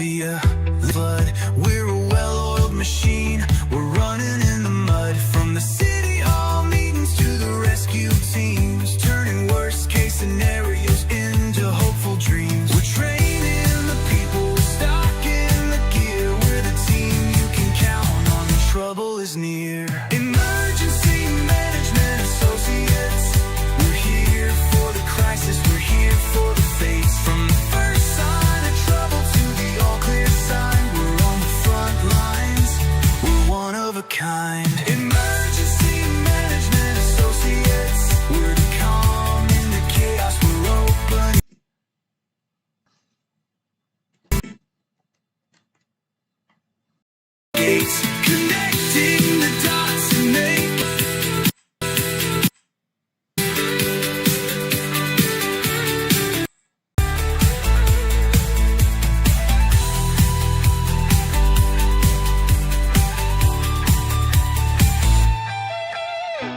Aveyah, but we're a well-oiled machine. We're running in the mud from the city hall meetings to the rescue teams, turning worst-case scenarios into hopeful dreams. We're training the people, we're stocking the gear. We're the team you can count on when trouble is near. Emergency Management Associates. We're here for the crisis, we're here for the fates. From the first sign of trouble to the all-clear sign, we're on the front lines, we're one of a kind. Emergency Management Associates. We're the calm in the chaos, we're open gates, connecting the dots and make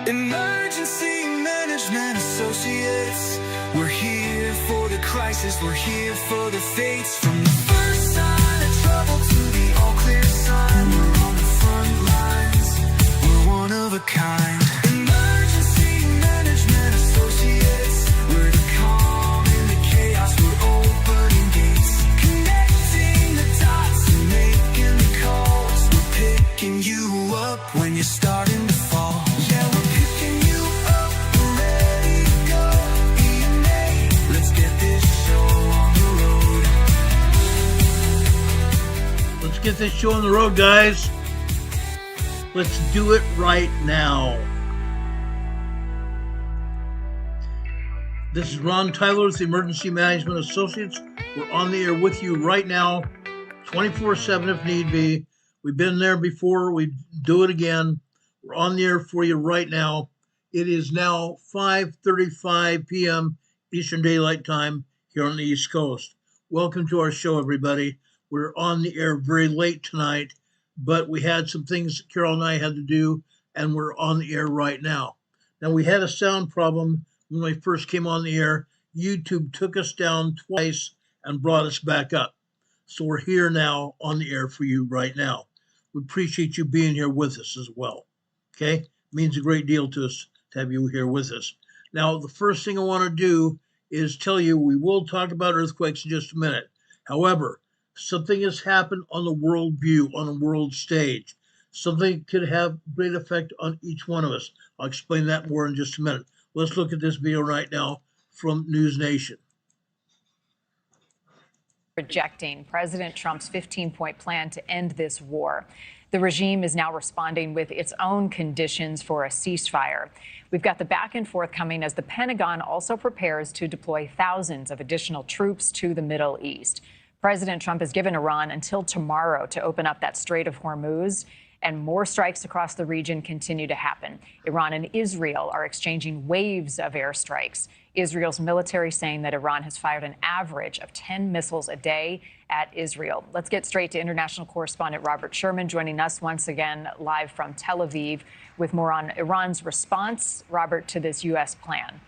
Emergency Management Associates. We're here for the crisis, we're here for the fates. From the first sign of trouble to the all-clear sign, we're on the front lines, we're one of a kind. Emergency Management Associates. We're the calm in the chaos, we're opening gates, connecting the dots and making the calls. We're picking you up when you're starting to fall. Yeah, we're picking you up, we're ready to go. EMA, let's get this show on the road. Let's get this show on the road, guys. Let's do it right now. This is Ron Tyler with the Emergency Management Associates. We're on the air with you right now, 24/7 if need be. We've been there before. We do it again. We're on the air for you right now. It is now 5:35 p.m. Eastern Daylight Time here on the East Coast. Welcome to our show, everybody. We're on the air very late tonight, but we had some things Carol and I had to do, and we're on the air right now. Now, we had a sound problem when we first came on the air. YouTube took us down twice and brought us back up. So we're here now on the air for you right now. We appreciate you being here with us as well. Okay? It means a great deal to us to have you here with us. Now, the first thing I want to do is tell you we will talk about earthquakes in just a minute. However, something has happened on the world view, on the world stage. Something could have great effect on each one of us. I'll explain that more in just a minute. Let's look at this video right now from News Nation. Rejecting President Trump's 15-point plan to end this war. The regime is now responding with its own conditions for a ceasefire. We've got the back and forth coming as the Pentagon also prepares to deploy thousands of additional troops to the Middle East. President Trump has given Iran until tomorrow to open up that Strait of Hormuz, and more strikes across the region continue to happen. Iran and Israel are exchanging waves of airstrikes. Israel's military saying that Iran has fired an average of 10 missiles a day at Israel. Let's get straight to international correspondent Robert Sherman joining us once again live from Tel Aviv with more on Iran's response, Robert, to this U.S. plan.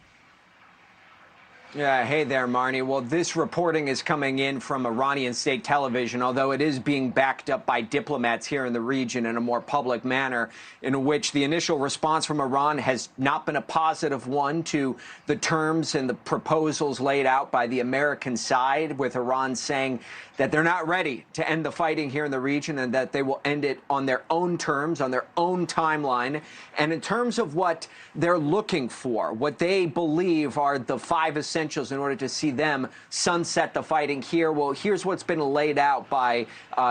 Yeah, hey there, Marnie. Well, this reporting is coming in from Iranian state television, although it is being backed up by diplomats here in the region in a more public manner, in which the initial response from Iran has not been a positive one to the terms and the proposals laid out by the American side, with Iran saying that they're not ready to end the fighting here in the region and that they will end it on their own terms, on their own timeline. And in terms of what they're looking for, what they believe are the 5 essentials in order to see them sunset the fighting here, well, here's what's been laid out by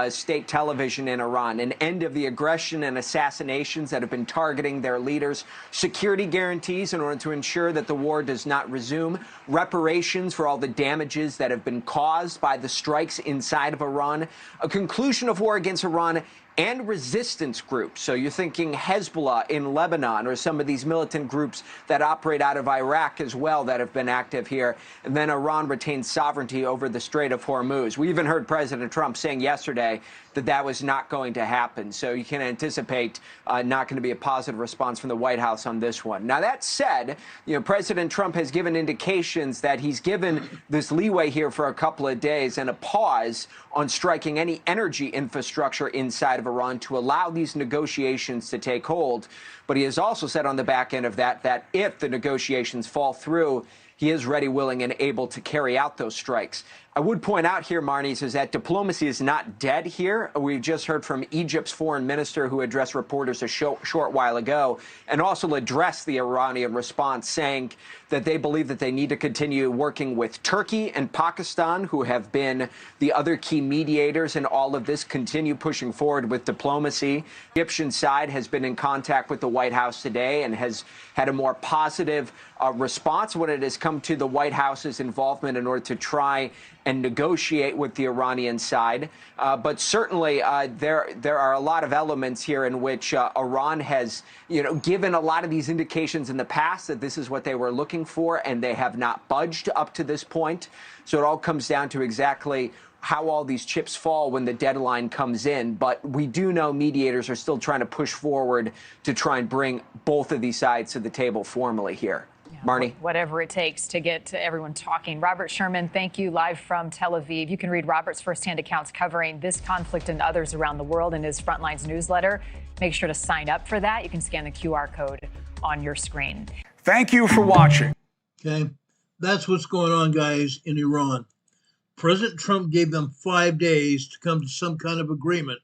state television in Iran. An end of the aggression and assassinations that have been targeting their leaders, security guarantees in order to ensure that the war does not resume, reparations for all the damages that have been caused by the strikes inside of Iran, a conclusion of war against Iran and resistance groups. So you're thinking Hezbollah in Lebanon, or some of these militant groups that operate out of Iraq as well that have been active here. And then Iran retains sovereignty over the Strait of Hormuz. We even heard President Trump saying yesterday that that was not going to happen. So you can anticipate not going to be a positive response from the White House on this one. Now, that said, President Trump has given indications that he's given this leeway here for a couple of days and a pause on striking any energy infrastructure inside of Iran to allow these negotiations to take hold. But he has also said on the back end of that if the negotiations fall through, he is ready, willing, and able to carry out those strikes. I would point out here, Marnies, is that diplomacy is not dead here. We've just heard from Egypt's foreign minister, who addressed reporters a short while ago, and also addressed the Iranian response, saying that they believe that they need to continue working with Turkey and Pakistan, who have been the other key mediators in all of this, continue pushing forward with diplomacy. The Egyptian side has been in contact with the White House today and has had a more positive response when it has come to the White House's involvement in order to try and negotiate with the Iranian side. But certainly there are a lot of elements here in which Iran has, given a lot of these indications in the past that this is what they were looking for, and they have not budged up to this point. So it all comes down to exactly how all these chips fall when the deadline comes in. But we do know mediators are still trying to push forward to try and bring both of these sides to the table formally here. Marnie? Whatever it takes to get everyone talking. Robert Sherman, thank you, live from Tel Aviv. You can read Robert's firsthand accounts covering this conflict and others around the world in his Frontlines newsletter. Make sure to sign up for that. You can scan the QR code on your screen. Thank you for watching. Okay, that's what's going on, guys, in Iran. President Trump gave them 5 days to come to some kind of agreement,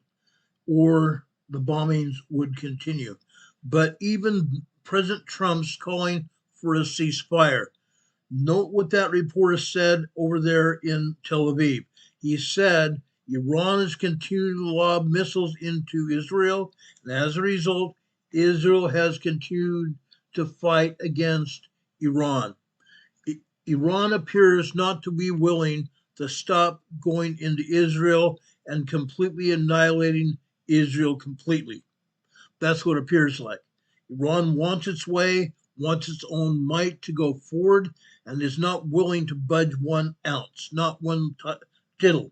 or the bombings would continue. But even President Trump's calling for a ceasefire. Note what that reporter said over there in Tel Aviv. He said Iran is continuing to lob missiles into Israel, and as a result, Israel has continued to fight against Iran. Iran appears not to be willing to stop going into Israel and completely annihilating Israel completely. That's what it appears like. Iran wants its way, wants its own might to go forward, and is not willing to budge 1 ounce, not one tittle,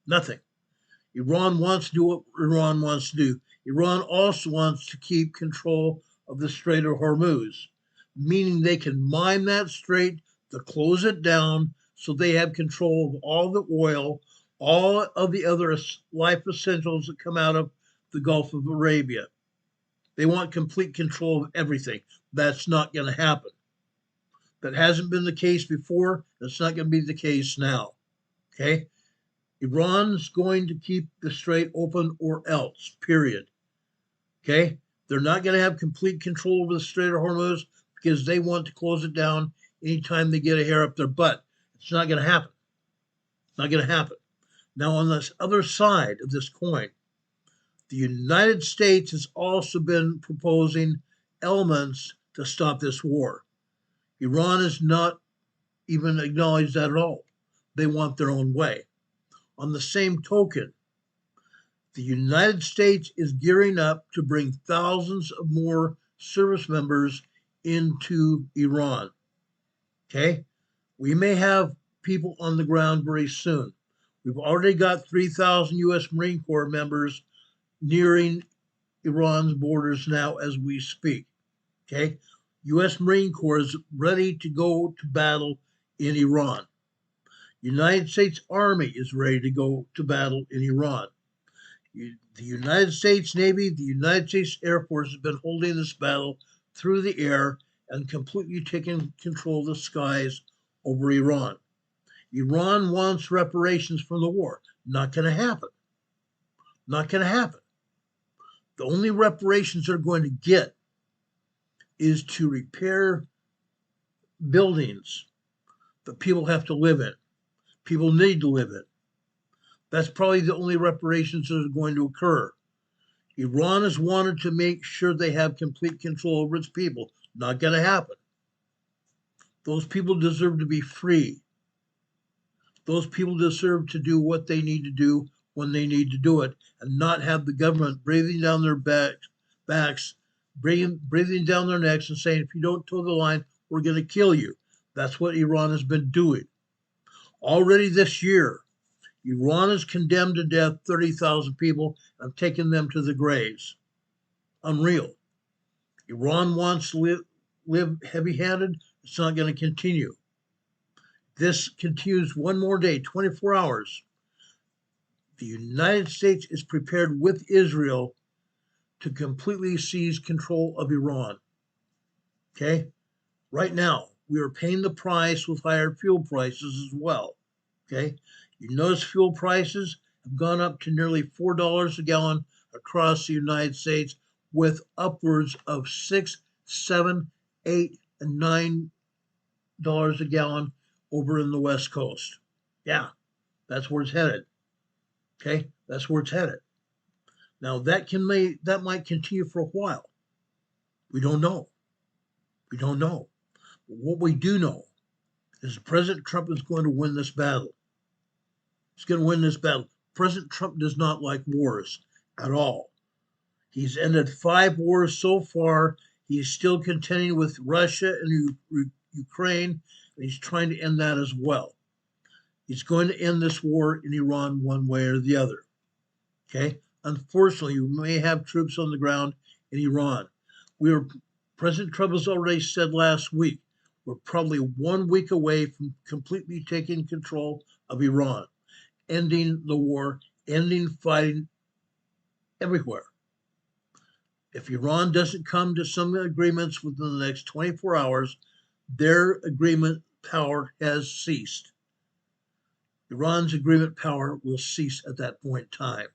nothing. Iran wants to do what Iran wants to do. Iran also wants to keep control of the Strait of Hormuz, meaning they can mine that strait to close it down so they have control of all the oil, all of the other life essentials that come out of the Gulf of Arabia. They want complete control of everything. That's not going to happen. That hasn't been the case before. That's not going to be the case now. Okay? Iran's going to keep the strait open or else, period. Okay? They're not going to have complete control over the Strait of Hormuz because they want to close it down anytime they get a hair up their butt. It's not going to happen. Not going to happen. Now, on this other side of this coin, the United States has also been proposing elements to stop this war. Iran has not even acknowledged that at all. They want their own way. On the same token, the United States is gearing up to bring thousands of more service members into Iran. Okay? We may have people on the ground very soon. We've already got 3,000 U.S. Marine Corps members nearing Iran's borders now as we speak. Okay? U.S. Marine Corps is ready to go to battle in Iran. United States Army is ready to go to battle in Iran. The United States Navy, the United States Air Force has been holding this battle through the air and completely taking control of the skies over Iran. Iran wants reparations from the war. Not going to happen. Not going to happen. The only reparations they're going to get is to repair buildings that people have to live in. People need to live in. That's probably the only reparations that are going to occur. Iran has wanted to make sure they have complete control over its people. Not going to happen. Those people deserve to be free. Those people deserve to do what they need to do when they need to do it and not have the government breathing down their backs, breathing down their necks and saying, if you don't toe the line, we're going to kill you. That's what Iran has been doing. Already this year, Iran has condemned to death 30,000 people and taken them to the graves. Unreal. Iran wants to live heavy-handed. It's not going to continue. This continues one more day, 24 hours. The United States is prepared with Israel to completely seize control of Iran. Okay? Right now, we are paying the price with higher fuel prices as well. Okay? You notice fuel prices have gone up to nearly $4 a gallon across the United States, with upwards of $6, $7, $8, and $9 a gallon over in the West Coast. Yeah, that's where it's headed. Okay, that's where it's headed. Now that might continue for a while. We don't know. We don't know. But what we do know is President Trump is going to win this battle. He's going to win this battle. President Trump does not like wars at all. He's ended 5 wars so far. He's still contending with Russia and Ukraine, and he's trying to end that as well. He's going to end this war in Iran one way or the other. Okay? Unfortunately, we may have troops on the ground in Iran. President Trump has already said last week, we're probably 1 week away from completely taking control of Iran, ending the war, ending fighting everywhere. If Iran doesn't come to some agreements within the next 24 hours, their agreement power has ceased. Iran's agreement power will cease at that point in time.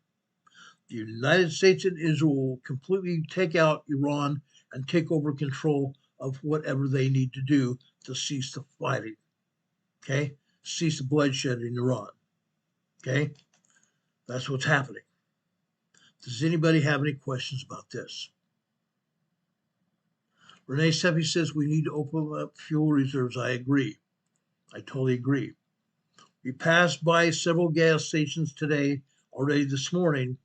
The United States and Israel will completely take out Iran and take over control of whatever they need to do to cease the fighting. Okay? Cease the bloodshed in Iran. Okay? That's what's happening. Does anybody have any questions about this? Renee Seppi says we need to open up fuel reserves. I agree. I totally agree. We passed by several gas stations today, already this morning,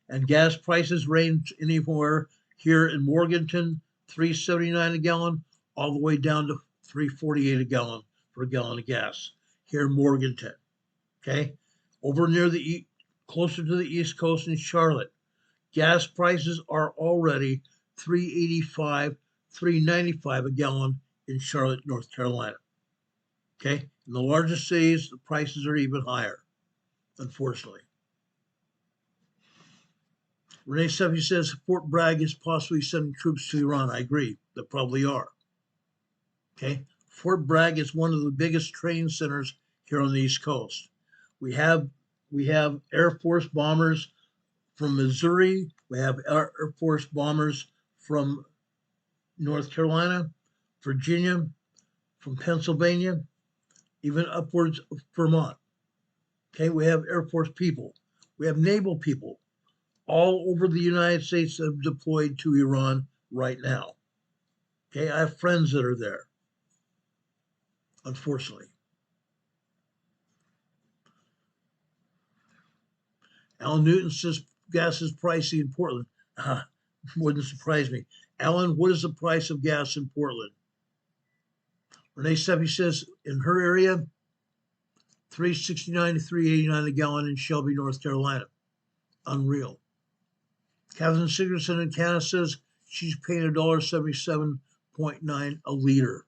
and gas prices range anywhere here in Morganton, $3.79 a gallon, all the way down to $3.48 a gallon for a gallon of gas here in Morganton. Okay? Over near closer to the East Coast in Charlotte, gas prices are already $3.85, $3.95 a gallon in Charlotte, North Carolina. Okay? In the largest cities, the prices are even higher, unfortunately. Renee Seppi says Fort Bragg is possibly sending troops to Iran. I agree. They probably are. Okay? Fort Bragg is one of the biggest training centers here on the East Coast. We have Air Force bombers from Missouri. We have Air Force bombers from North Carolina, Virginia, from Pennsylvania, even upwards of Vermont. Okay, we have Air Force people. We have naval people all over the United States that have deployed to Iran right now. Okay, I have friends that are there, unfortunately. Alan Newton says gas is pricey in Portland. Wouldn't surprise me. Alan, what is the price of gas in Portland? Renee Seppi says in her area, $3.69 to $3.89 a gallon in Shelby, North Carolina. Unreal. Catherine Sigerson in Canada says she's paying $1.77.9 a liter.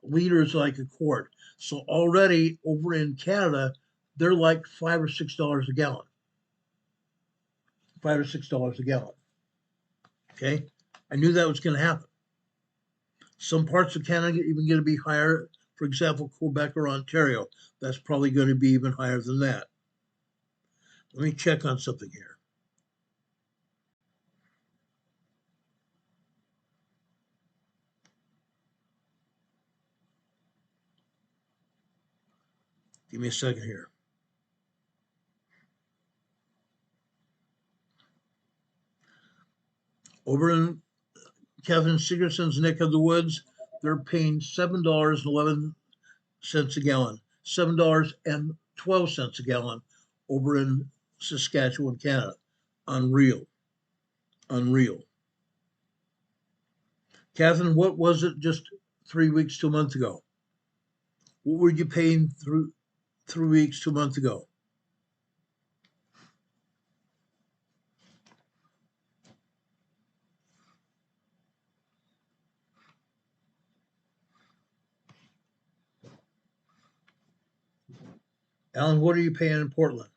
A liter is like a quart. So already over in Canada, they're like $5 or $6 a gallon. $5 or $6 a gallon. Okay? I knew that was going to happen. Some parts of Canada are even going to be higher. For example, Quebec or Ontario. That's probably going to be even higher than that. Let me check on something here. Give me a second here. Over in Kevin Sigerson's neck of the woods, they're paying $7.11 a gallon, $7.12 a gallon over in Saskatchewan, Canada. Unreal. Unreal. Catherine, what was it just 3 weeks to a month ago? What were you paying through 3 weeks to a month ago? Alan, what are you paying in Portland?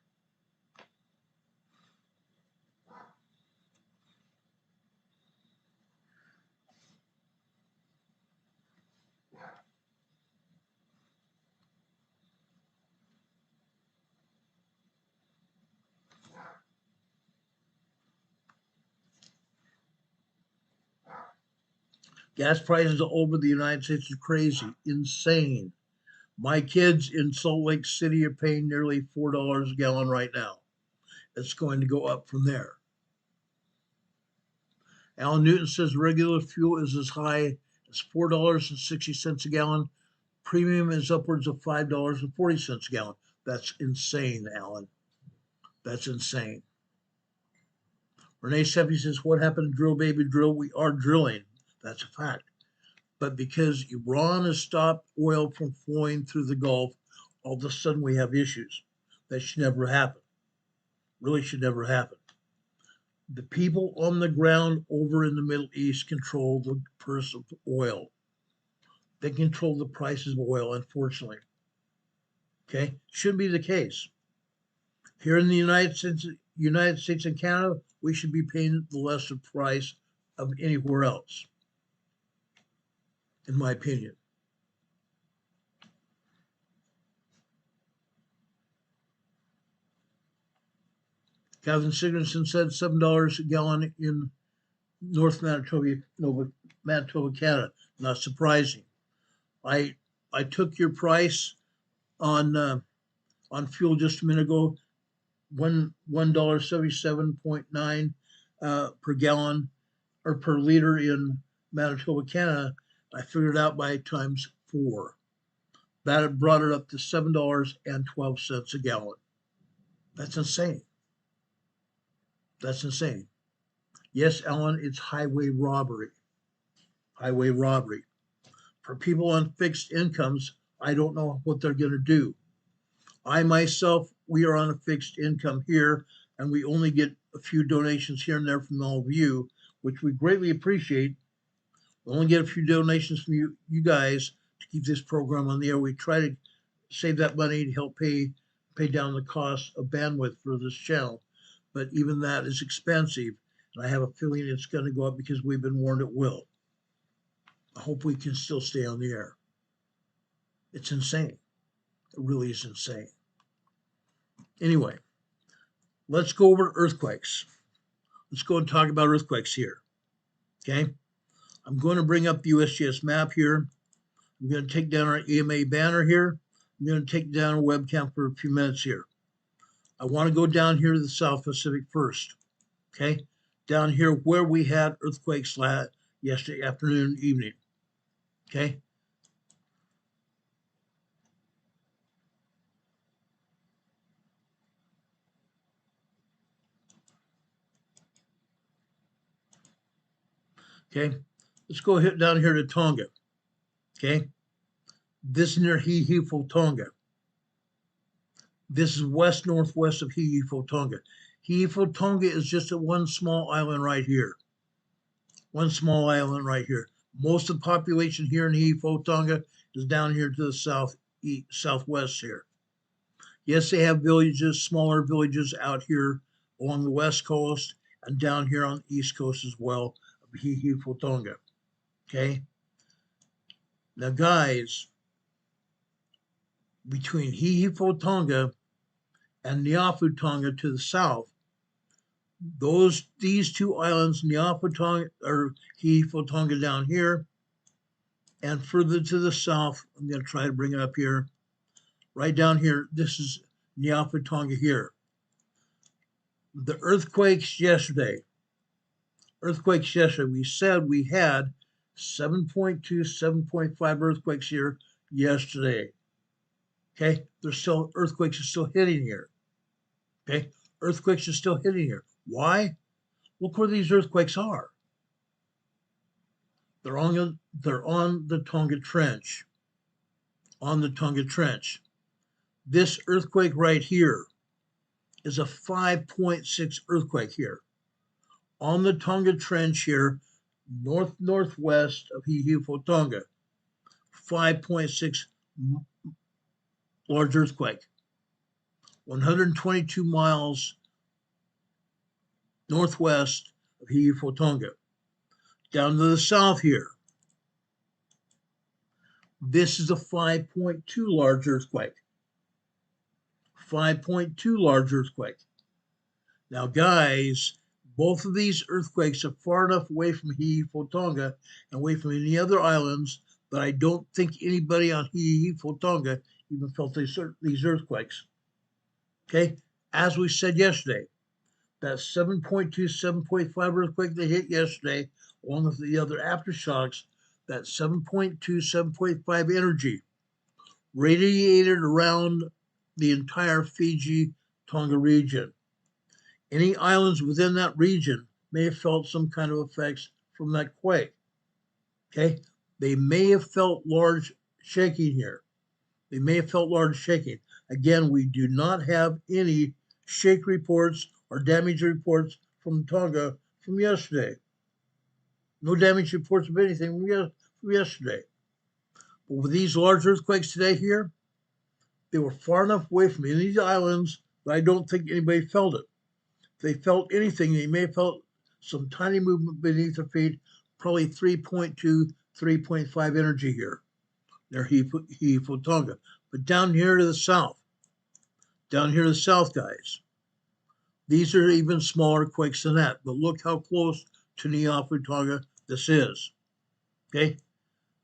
Gas prices all over the United States are crazy, insane. My kids in Salt Lake City are paying nearly $4 a gallon right now. It's going to go up from there. Alan Newton says regular fuel is as high as $4.60 a gallon. Premium is upwards of $5.40 a gallon. That's insane, Alan. That's insane. Renee Seppi says, what happened to drill, baby, drill? We are drilling. That's a fact. But because Iran has stopped oil from flowing through the Gulf, all of a sudden we have issues. That should never happen. Really should never happen. The people on the ground over in the Middle East control the purse of oil. They control the prices of oil, unfortunately. Okay? Shouldn't be the case. Here in the United States and Canada, we should be paying the lesser price of anywhere else, in my opinion. Calvin Sigurdsson said $7 a gallon in North Manitoba, Canada. Not surprising. I took your price on fuel just a minute ago. $1.77.9 per gallon or per liter in Manitoba, Canada. I figured it out by times 4. That brought it up to $7.12 a gallon. That's insane. That's insane. Yes, Alan, it's highway robbery. Highway robbery. For people on fixed incomes, I don't know what they're going to do. I myself, we are on a fixed income here, and we only get a few donations here and there from all of you, which we greatly appreciate. We only get a few donations from you guys to keep this program on the air. We try to save that money to help pay down the cost of bandwidth for this channel. But even that is expensive, and I have a feeling it's going to go up because we've been warned it will. I hope we can still stay on the air. It's insane. It really is insane. Anyway, let's go over earthquakes. Let's go and talk about earthquakes here. Okay? I'm going to bring up the USGS map here. I'm going to take down our EMA banner here. I'm going to take down our webcam for a few minutes here. I want to go down here to the South Pacific first. Okay? Down here where we had earthquakes yesterday afternoon, evening. Okay? Okay? Let's go down here to Tonga. Okay? This is near Hihifo, Tonga. This is west-northwest of Hihifo, Tonga. Hihifo, Tonga is just one small island right here. One small island right here. Most of the population here in Hihifo, Tonga is down here to the southwest here. Yes, they have villages, smaller villages out here along the west coast and down here on the east coast as well of Hihifo, Tonga. Okay? Now, guys, between Hihifo, Tonga and Niafu, Tonga to the south, these two islands, Niafu, Tonga, or Hihifo, Tonga down here, and further to the south, I'm going to try to bring it up here, right down here, this is Niafu, Tonga here. The earthquakes yesterday, we said we had 7.2, 7.5 earthquakes here yesterday. Okay, earthquakes are still hitting here. Okay, earthquakes are still hitting here. Why? Look where these earthquakes are. They're on the Tonga Trench. On the Tonga Trench. This earthquake right here is a 5.6 earthquake here. On the Tonga Trench here, northwest of Tonga. 5.6 large earthquake. 122 miles northwest of Tonga. Down to the south here, this is a 5.2 large earthquake. 5.2 large earthquake. Now, guys, both of these earthquakes are far enough away from Tonga and away from any other islands that I don't think anybody on Tonga even felt these earthquakes. Okay, as we said yesterday, that 7.2, 7.5 earthquake that hit yesterday, along with the other aftershocks, that 7.2, 7.5 energy radiated around the entire Fiji-Tonga region. Any islands within that region may have felt some kind of effects from that quake. Okay, they may have felt large shaking here. They may have felt large shaking. Again, we do not have any shake reports or damage reports from Tonga from yesterday. No damage reports of anything from yesterday. But with these large earthquakes today here, they were far enough away from any of these islands that I don't think anybody felt it. If they felt anything, they may have felt some tiny movement beneath their feet, probably 3.2, 3.5 energy here. Near Tonga. But down here to the south, guys, these are even smaller quakes than that. But look how close to Tonga this is. Okay,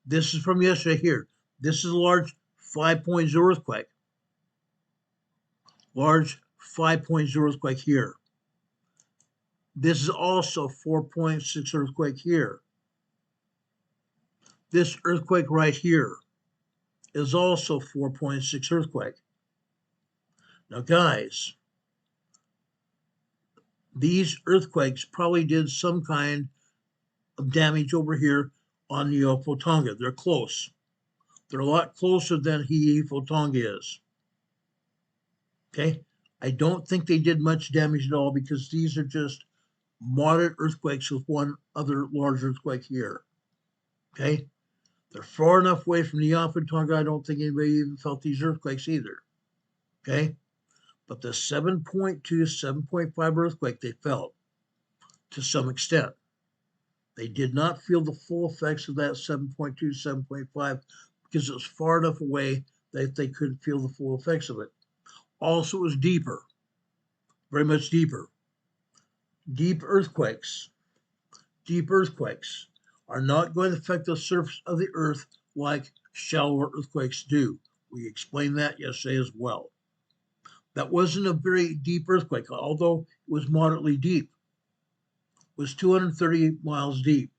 this is from yesterday here. This is a large 5.0 earthquake. Large 5.0 earthquake here. This is also 4.6 earthquake here. This earthquake right here is also 4.6 earthquake. Now, guys, these earthquakes probably did some kind of damage over here on Tonga. They're close. They're a lot closer than Tonga is. Okay? I don't think they did much damage at all because these are just moderate earthquakes with one other large earthquake here. Okay? They're far enough away from Tonga, I don't think anybody even felt these earthquakes either. Okay? But the 7.2, 7.5 earthquake they felt to some extent. They did not feel the full effects of that 7.2, 7.5 because it was far enough away that they couldn't feel the full effects of it. Also, it was deeper, very much deeper. Deep earthquakes are not going to affect the surface of the earth like shallower earthquakes do. We explained that yesterday as well. That wasn't a very deep earthquake, although it was moderately deep. It was 230 miles deep.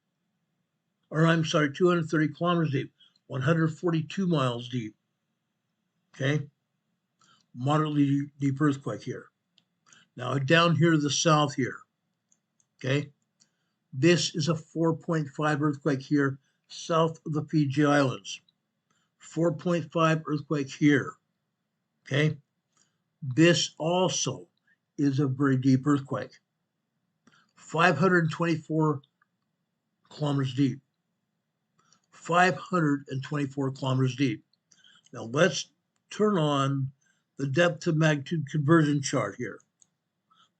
Or 230 kilometers deep, 142 miles deep. Okay? Moderately deep earthquake here. Now down here to the south here. Okay? This is a 4.5 earthquake here, south of the Fiji Islands. 4.5 earthquake here. Okay? This also is a very deep earthquake. 524 kilometers deep. 524 kilometers deep. Now let's turn on the depth to magnitude conversion chart here.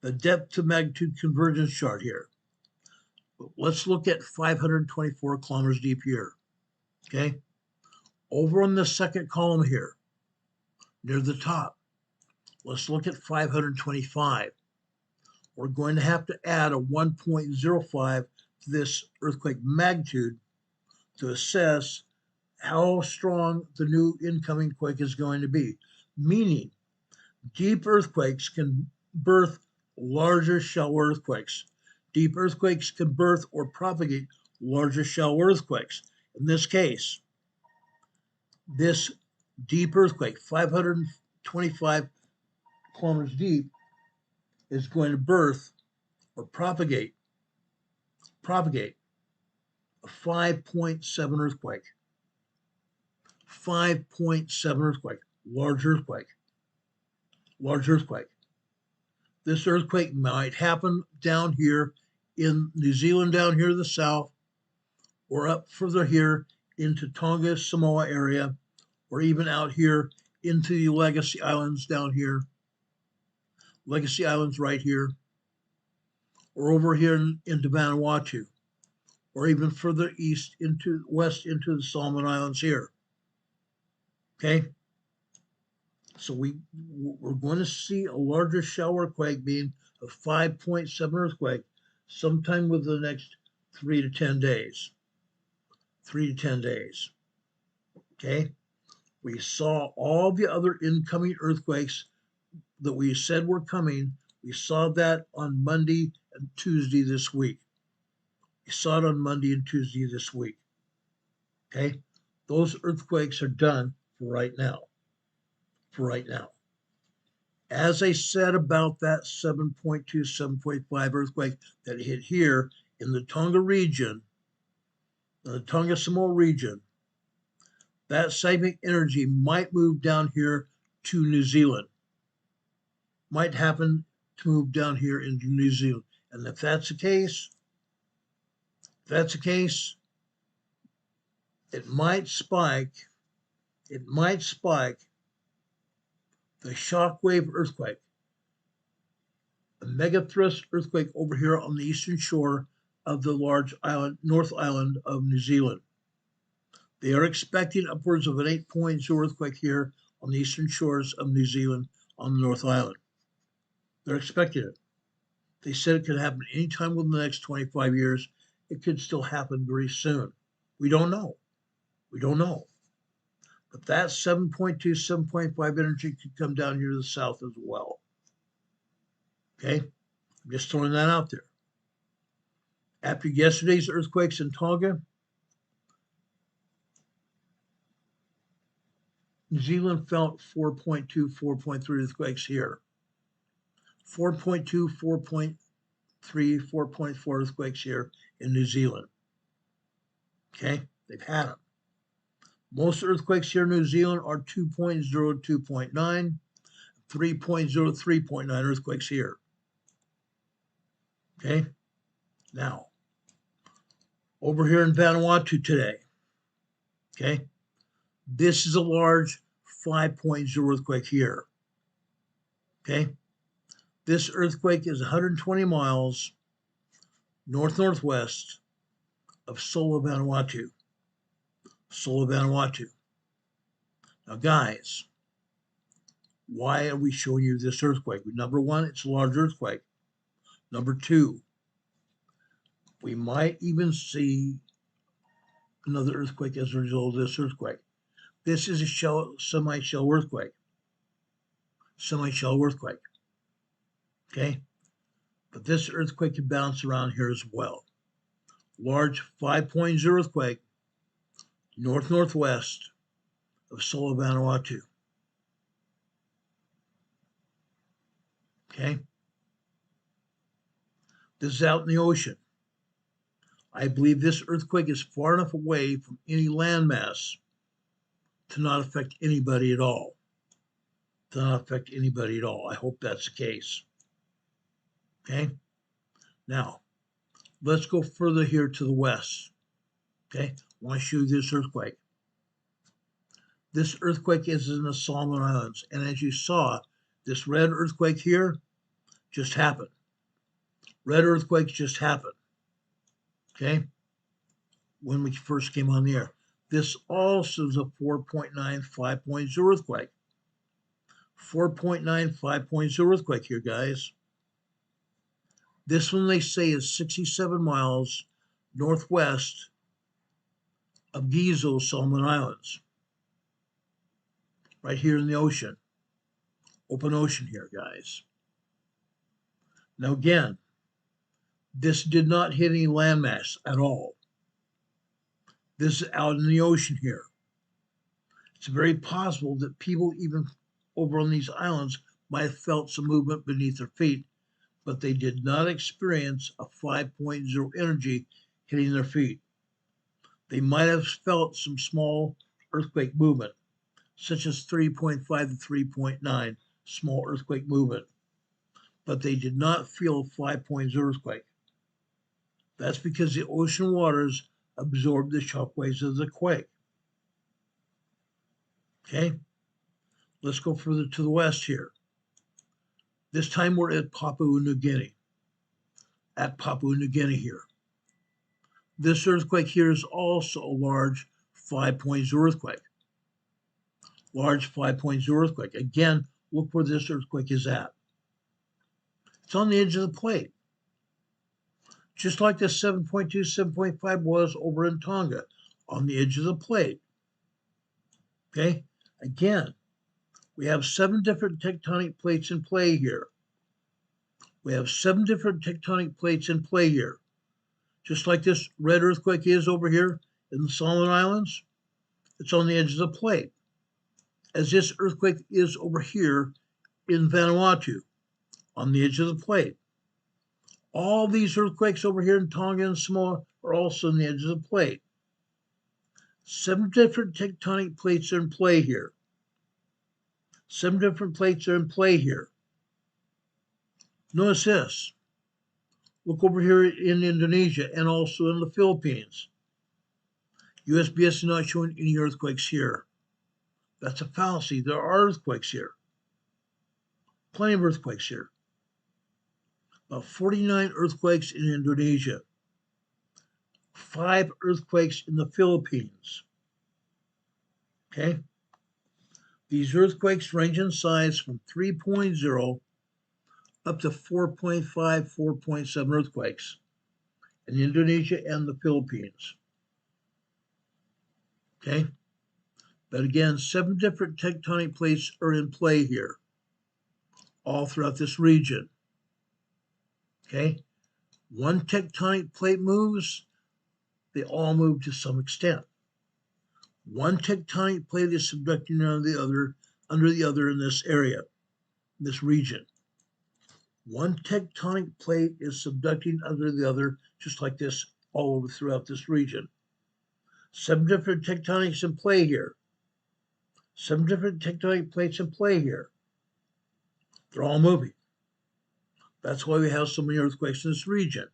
The depth to magnitude convergence chart here. Let's look at 524 kilometers deep here. Okay? Over on the second column here, near the top, let's look at 525. We're going to have to add a 1.05 to this earthquake magnitude to assess how strong the new incoming quake is going to be. Meaning, deep earthquakes can birth larger shallow earthquakes. Deep earthquakes can birth or propagate larger shallow earthquakes. In this case, this deep earthquake, 525 kilometers deep, is going to birth or propagate a 5.7 earthquake. 5.7 earthquake, large earthquake. This earthquake might happen down here in New Zealand, down here to the south, or up further here into Tonga, Samoa area, or even out here into the Legacy Islands down here. Legacy Islands right here, or over here into Vanuatu, or even further east into west into the Solomon Islands here. Okay, so we're going to see a larger shower quake, being a 5.7 earthquake sometime within the next 3 to 10 days. 3 to 10 days. Okay, we saw all the other incoming earthquakes that we said were coming. We saw that on Monday and Tuesday this week. We saw it on Monday and Tuesday this week. Okay, those earthquakes are done for right now. As I said about that 7.2, 7.5 earthquake that hit here in the Tonga region, the Tonga Samoa region, that seismic energy might move down here to New Zealand. Might happen to move down here into New Zealand. And if that's the case, it might spike the shockwave earthquake, a megathrust earthquake over here on the eastern shore of the large island, North Island of New Zealand. They are expecting upwards of an 8.0 earthquake here on the eastern shores of New Zealand on the North Island. They're expecting it. They said it could happen anytime within the next 25 years. It could still happen very soon. We don't know. But that 7.2, 7.5 energy could come down here to the south as well. Okay? I'm just throwing that out there. After yesterday's earthquakes in Tonga, New Zealand felt 4.2, 4.3 earthquakes here. 4.2, 4.3, 4.4 earthquakes here in New Zealand. Okay? They've had them. Most earthquakes here in New Zealand are 2.0, 2.9, 3.0, 3.9 earthquakes here. Okay? Now, over here in Vanuatu today, okay, this is a large 5.0 earthquake here. Okay? This earthquake is 120 miles north-northwest of Solo, Vanuatu. Now, guys, why are we showing you this earthquake? Number one, it's a large earthquake. Number two, we might even see another earthquake as a result of this earthquake. This is a semi-shell earthquake. Okay? But this earthquake can bounce around here as well. Large 5.0 earthquake, north-northwest of Solo, Vanuatu. Okay? This is out in the ocean. I believe this earthquake is far enough away from any landmass to not affect anybody at all. I hope that's the case. Okay? Now, let's go further here to the west. Okay? I want to show you this earthquake. This earthquake is in the Solomon Islands. And as you saw, this red earthquake here just happened. Red earthquakes just happened. Okay? When we first came on the air. This also is a 4.9, 5.0 earthquake. 4.9, 5.0 earthquake here, guys. This one they say is 67 miles northwest of Gizo, Solomon Islands. Right here in the ocean. Open ocean here, guys. Now again, this did not hit any landmass at all. This is out in the ocean here. It's very possible that people even over on these islands might have felt some movement beneath their feet but they did not experience a 5.0 energy hitting their feet. They might have felt some small earthquake movement, such as 3.5 to 3.9 small earthquake movement, but they did not feel a 5.0 earthquake. That's because the ocean waters absorbed the shock waves of the quake. Okay, let's go further to the west here. This time we're at Papua New Guinea. At Papua New Guinea here. This earthquake here is also a large 5.0 earthquake. Large 5.0 earthquake. Again, look where this earthquake is at. It's on the edge of the plate. Just like the 7.2, 7.5 was over in Tonga, on the edge of the plate. Okay, again, we have 7 different tectonic plates in play here. We have 7 different tectonic plates in play here. Just like this red earthquake is over here in the Solomon Islands, it's on the edge of the plate. As this earthquake is over here in Vanuatu, on the edge of the plate. All these earthquakes over here in Tonga and Samoa are also on the edge of the plate. 7 different tectonic plates are in play here. 7 different plates are in play here. Notice this. Look over here in Indonesia and also in the Philippines. USGS is not showing any earthquakes here. That's a fallacy. There are earthquakes here. Plenty of earthquakes here. About 49 earthquakes in Indonesia. 5 earthquakes in the Philippines. Okay? These earthquakes range in size from 3.0 up to 4.5, 4.7 earthquakes in Indonesia and the Philippines. Okay? But again, 7 different tectonic plates are in play here, all throughout this region. Okay? One tectonic plate moves, they all move to some extent. One tectonic plate is subducting under the other in this area, this region. One tectonic plate is subducting under the other, just like this, all over throughout this region. 7 different tectonics in play here. 7 different tectonic plates in play here. They're all moving. That's why we have so many earthquakes in this region.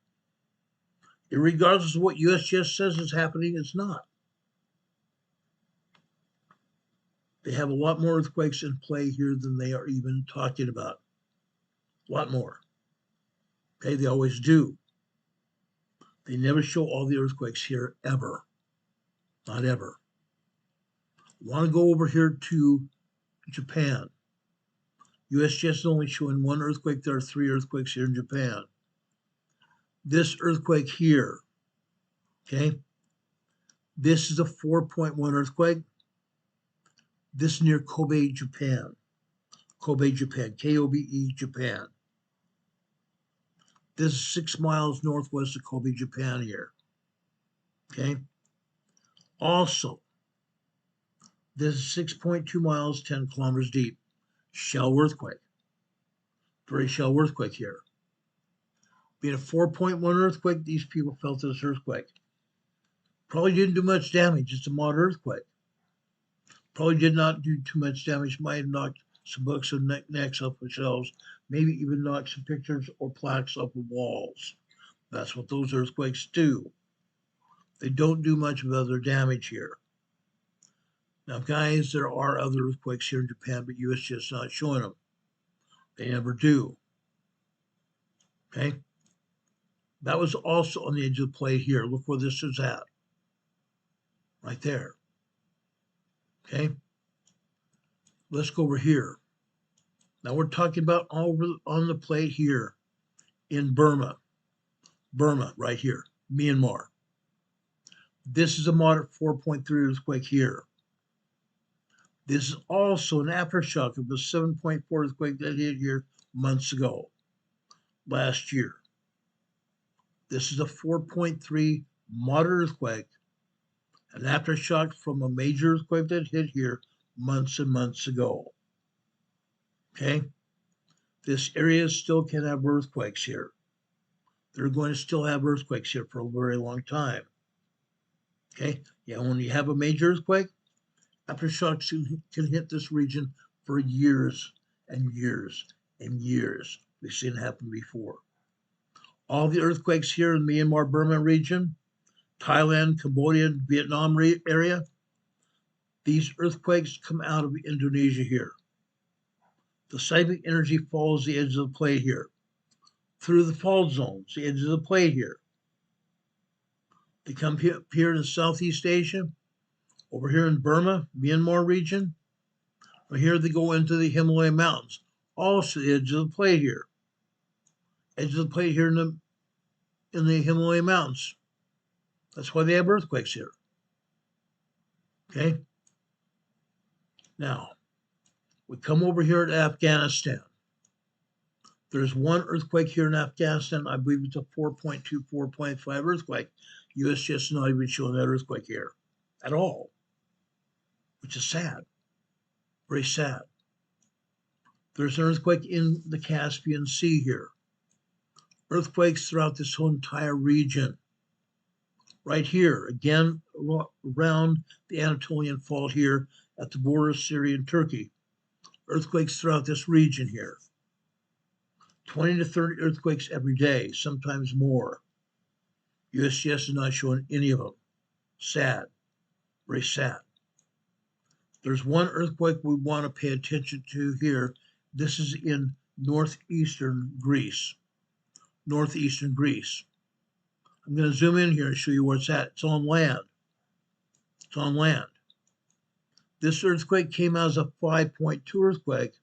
Regardless of what USGS says is happening, it's not. They have a lot more earthquakes in play here than they are even talking about. A lot more. Okay, they always do. They never show all the earthquakes here, ever. Not ever. I want to go over here to Japan. USGS is only showing 1 earthquake. There are 3 earthquakes here in Japan. This earthquake here, okay? This is a 4.1 earthquake. This is near Kobe, Japan. Kobe, Japan. Kobe, Japan. This is 6 miles northwest of Kobe, Japan here. Okay? Also, this is 6.2 miles, 10 kilometers deep. Shell earthquake. Very shallow earthquake here. Being a 4.1 earthquake, these people felt this earthquake. Probably didn't do much damage. It's a moderate earthquake. Probably did not do too much damage. Might have knocked some books and necks off of shelves. Maybe even knocked some pictures or plaques off of walls. That's what those earthquakes do. They don't do much of other damage here. Now, guys, there are other earthquakes here in Japan, but USGS is not showing them. They never do. Okay? That was also on the edge of the plate here. Look where this is at. Right there. Okay? Let's go over here. Now we're talking about over on the plate here in Burma. Burma, right here. Myanmar. This is a moderate 4.3 earthquake here. This is also an aftershock of the 7.4 earthquake that hit here months ago, last year. This is a 4.3 moderate earthquake, an aftershock from a major earthquake that hit here months and months ago. Okay? This area still can have earthquakes here. They're going to still have earthquakes here for a very long time. Okay, yeah, when you have a major earthquake, aftershocks can hit this region for years and years and years. We've seen it happen before. All the earthquakes here in the Myanmar Burma region, Thailand, Cambodia, Vietnam area, these earthquakes come out of Indonesia here. The seismic energy follows the edge of the plate here, through the fault zones, the edge of the plate here. They come here in Southeast Asia, over here in Burma, Myanmar region, or here they go into the Himalaya Mountains, also the edge of the plate here. Edge of the plate here in the Himalaya Mountains. That's why they have earthquakes here. Okay? Now, we come over here to Afghanistan. There's one earthquake here in Afghanistan. I believe it's a 4.2, 4.5 earthquake. USGS is not even showing that earthquake here at all, which is sad. Very sad. There's an earthquake in the Caspian Sea here. Earthquakes throughout this whole entire region. Right here, again, around the Anatolian Fault here at the border of Syria and Turkey. Earthquakes throughout this region here. 20 to 30 earthquakes every day, sometimes more. USGS is not showing any of them. Sad. Very sad. There's one earthquake we want to pay attention to here. This is in northeastern Greece. Northeastern Greece. I'm going to zoom in here and show you where it's at. It's on land. It's on land. This earthquake came out as a 5.2 earthquake,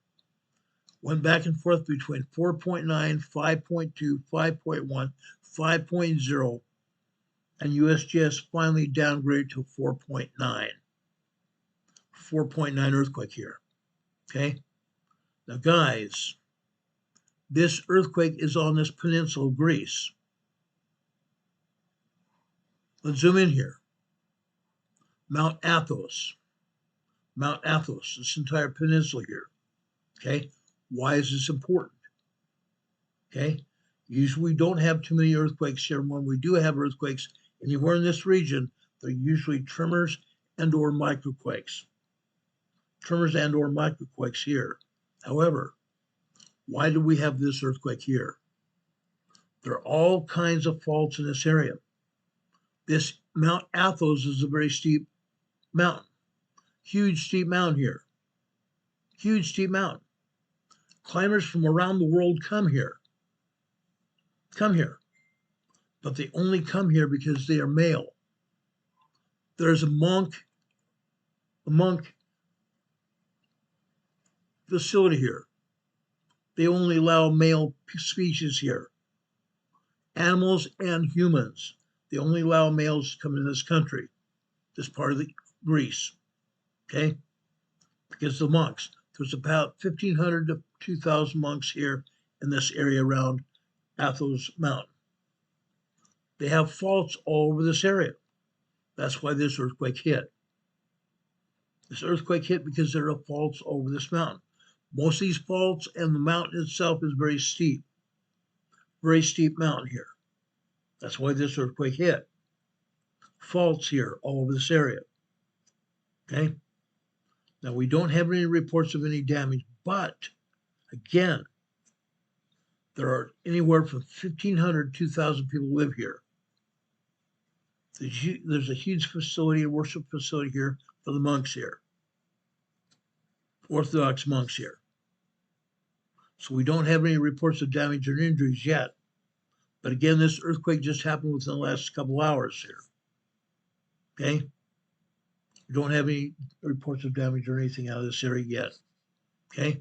went back and forth between 4.9, 5.2, 5.1, 5.0, and USGS finally downgraded to 4.9. 4.9 earthquake here. Okay? Now, guys, this earthquake is on this peninsula of Greece. Let's zoom in here. Mount Athos. Mount Athos, this entire peninsula here. Okay? Why is this important? Okay? Usually we don't have too many earthquakes here. When we do have earthquakes anywhere in this region, they're usually tremors and or microquakes. Tremors and or microquakes here. However, why do we have this earthquake here? There are all kinds of faults in this area. This Mount Athos is a very steep mountain. Huge steep mountain here. Huge steep mountain. Climbers from around the world come here. Come here. But they only come here because they are male. There's a monk facility here. They only allow male species here. Animals and humans. They only allow males to come in this country, this part of Greece. Okay? Because the monks. There's about 1,500 to 2,000 monks here in this area around Athos Mountain. They have faults all over this area. That's why this earthquake hit. This earthquake hit because there are faults over this mountain. Most of these faults and the mountain itself is very steep. Very steep mountain here. That's why this earthquake hit. Faults here all over this area. Okay? Now, we don't have any reports of any damage, but again, there are anywhere from 1,500 to 2,000 people live here. There's a huge facility, a worship facility here for the monks here. Orthodox monks here. So we don't have any reports of damage or injuries yet. But again, this earthquake just happened within the last couple hours here. Okay? We don't have any reports of damage or anything out of this area yet. Okay?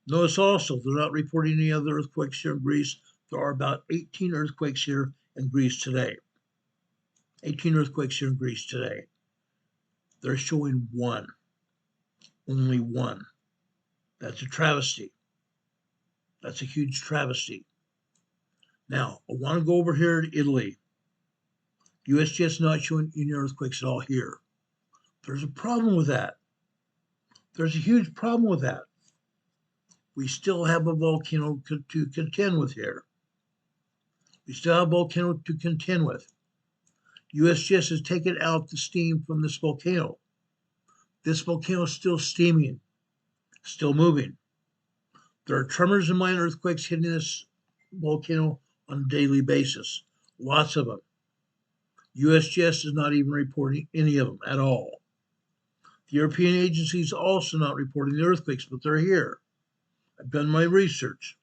Notice also, they're not reporting any other earthquakes here in Greece. There are about 18 earthquakes here in Greece today. 18 earthquakes here in Greece today. They're showing one. Only one. That's a travesty. That's a huge travesty. Now, I want to go over here to Italy. USGS not showing any earthquakes at all here. There's a problem with that. There's a huge problem with that. we still have a volcano to contend with here. We still have a volcano to contend with. USGS has taken out the steam from this volcano. This volcano is still steaming, still moving. There are tremors and minor earthquakes hitting this volcano on a daily basis. Lots of them. USGS is not even reporting any of them at all. The European agencies also not reporting the earthquakes, but they're here. I've done my research.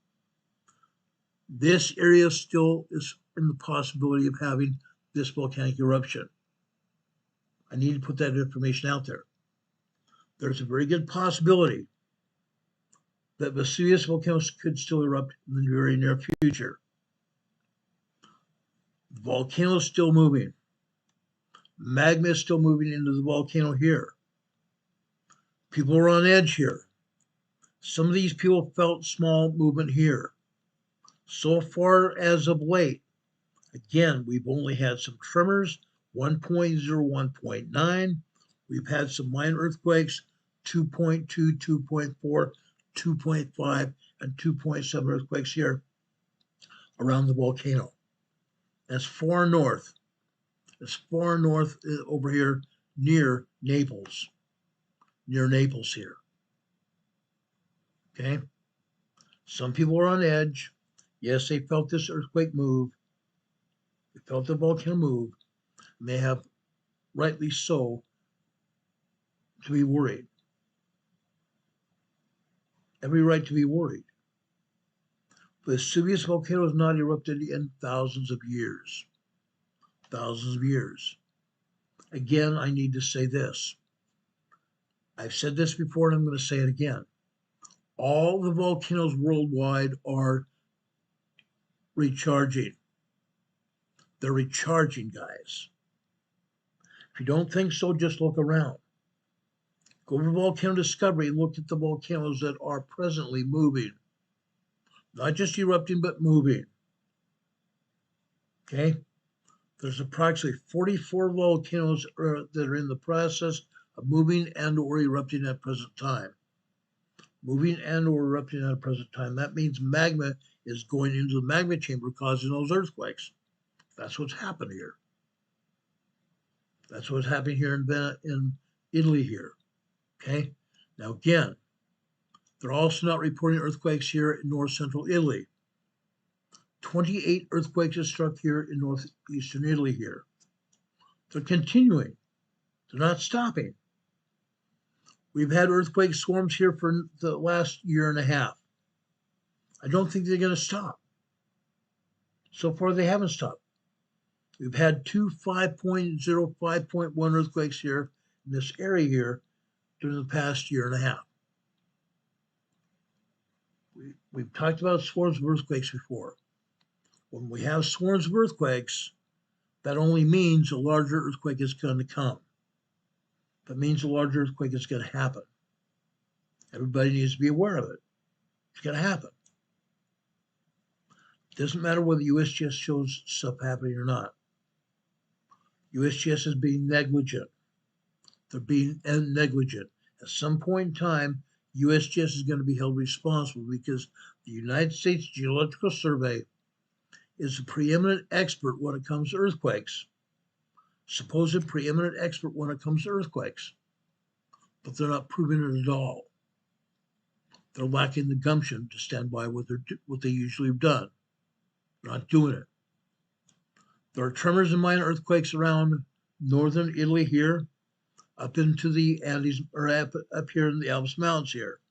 This area still is in the possibility of having this volcanic eruption. I need to put that information out there. There's a very good possibility that Vesuvius volcanoes could still erupt in the very near future. The volcano is still moving. Magma is still moving into the volcano here. People are on edge here. Some of these people felt small movement here. So far as of late, again, we've only had some tremors, 1.0, 1.9. We've had some minor earthquakes, 2.2, 2.4, 2.5, and 2.7 earthquakes here around the volcano. As far north over here near Naples here. Okay? Some people are on edge. Yes, they felt this earthquake move. They felt the volcano move. And they have, rightly so, to be worried. Every right to be worried. Vesuvius volcano has not erupted in thousands of years. Thousands of years. Again, I need to say this. I've said this before and I'm going to say it again. All the volcanoes worldwide are recharging. They're recharging, guys. If you don't think so, just look around. Go to Volcano Discovery and look at the volcanoes that are presently moving. Not just erupting, but moving. Okay? There's approximately 44 volcanoes that are in the process of moving and or erupting at present time. Moving and or erupting at present time. That means magma is going into the magma chamber causing those earthquakes. That's what's happened here. That's what's happening here in Italy here. Okay? Now again, they're also not reporting earthquakes here in north central Italy. 28 earthquakes have struck here in northeastern Italy here. They're continuing. They're not stopping. We've had earthquake swarms here for the last year and a half. I don't think they're going to stop. So far, they haven't stopped. We've had two 5.0, 5.1 earthquakes here in this area here during the past year and a half. We've talked about swarms of earthquakes before. When we have swarms of earthquakes, that only means a larger earthquake is going to come. That means a larger earthquake is going to happen. Everybody needs to be aware of it. It's going to happen. It doesn't matter whether USGS shows stuff happening or not. USGS is being negligent. They're being negligent. At some point in time, USGS is going to be held responsible because the United States Geological Survey is a preeminent expert when it comes to earthquakes. Supposed preeminent expert when it comes to earthquakes. But they're not proving it at all. They're lacking the gumption to stand by what they usually have done. They're not doing it. There are tremors and minor earthquakes around northern Italy here, up into the Andes, or up here in the Alps Mountains here.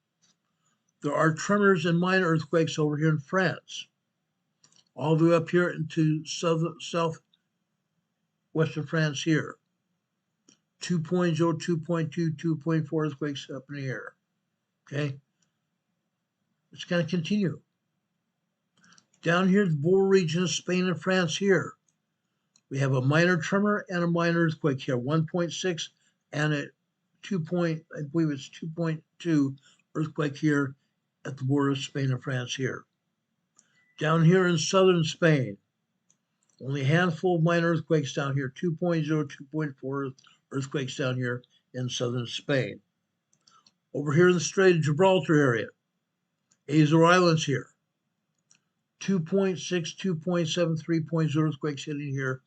There are tremors and minor earthquakes over here in France, all the way up here into southwestern France here. 2.0, 2.2, 2.4 earthquakes up in the air. Okay? It's going to continue. Down here, the Boer region of Spain and France here. We have a minor tremor and a minor earthquake here, 1.6 and a 2.2 earthquake here at the border of Spain and France here. Down here in southern Spain, only a handful of minor earthquakes down here, 2.0, 2.4 earthquakes down here in southern Spain. Over here in the Strait of Gibraltar area, Azores Islands here. 2.6, 2.7, 3.0 earthquakes hitting here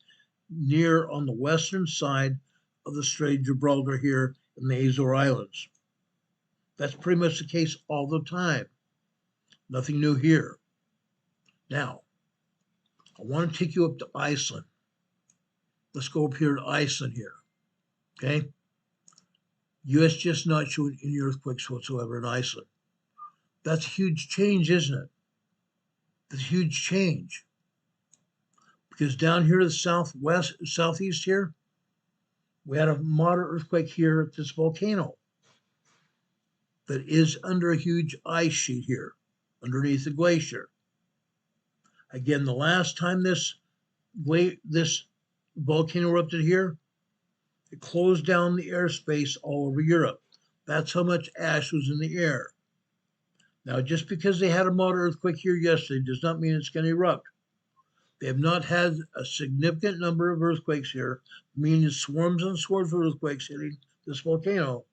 near on the western side of the Strait of Gibraltar here in the Azores Islands. That's pretty much the case all the time. Nothing new here. Now, I want to take you up to Iceland. Let's go up here to Iceland here. Okay? USGS not showing any earthquakes whatsoever in Iceland. That's a huge change, isn't it? That's a huge change. Because down here to the southwest, southeast here, we had a moderate earthquake here at this volcano that is under a huge ice sheet here, underneath the glacier. Again, the last time this volcano erupted here, it closed down the airspace all over Europe. That's how much ash was in the air. Now, just because they had a moderate earthquake here yesterday does not mean it's going to erupt. They have not had a significant number of earthquakes here, meaning swarms and swarms of earthquakes hitting this volcano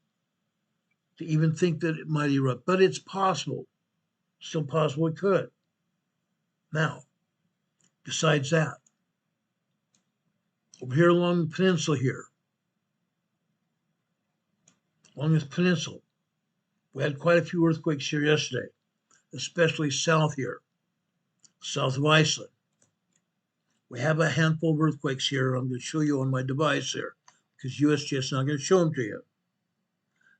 to even think that it might erupt. But it's possible. Still possible it could. Now, besides that, over here along the peninsula here, along this peninsula, we had quite a few earthquakes here yesterday, especially south here, south of Iceland. We have a handful of earthquakes here. I'm going to show you on my device here because USGS is not going to show them to you.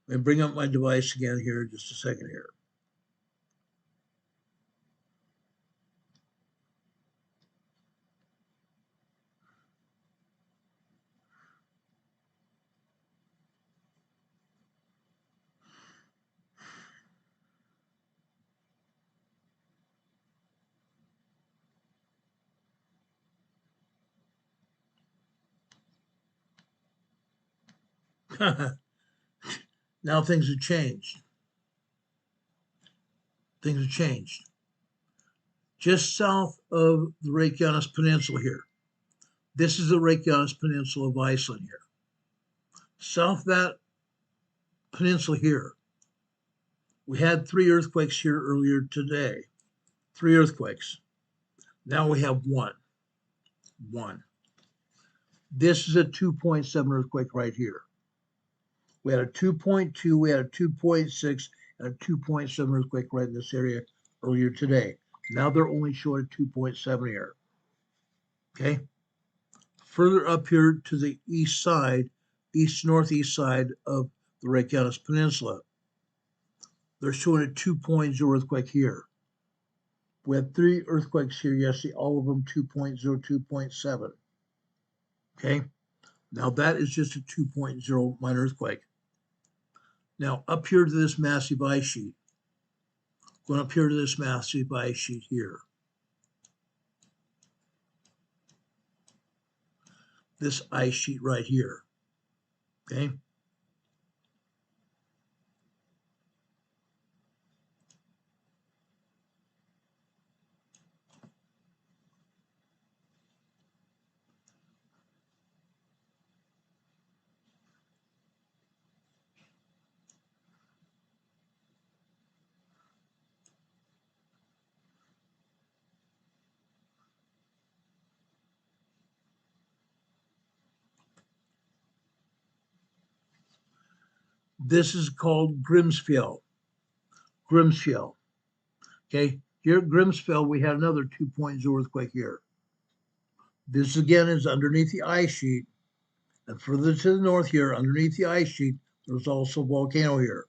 I'm going to bring up my device again here in just a second here. Now things have changed. Things have changed. Just south of the Reykjanes Peninsula here. This is the Reykjanes Peninsula of Iceland here. South of that peninsula here, we had 3 earthquakes here earlier today. 3 earthquakes. Now we have one. This is a 2.7 earthquake right here. We had a 2.2, we had a 2.6, and a 2.7 earthquake right in this area earlier today. Now they're only showing a 2.7 here. Okay? Further up here to the east side, east-northeast side of the Reykjanes Peninsula, they're showing a 2.0 earthquake here. We had 3 earthquakes here yesterday, all of them 2.0, 2.7. Okay? Now that is just a 2.0 minor earthquake. Now up here to this massive ice sheet, going up here to this massive ice sheet here. This ice sheet right here, okay? This is called Grimsfjell. Grimsfjell. Okay, here at Grimsfjell, we had another 2.0 earthquake here. This again is underneath the ice sheet. And further to the north here, underneath the ice sheet, there's also a volcano here.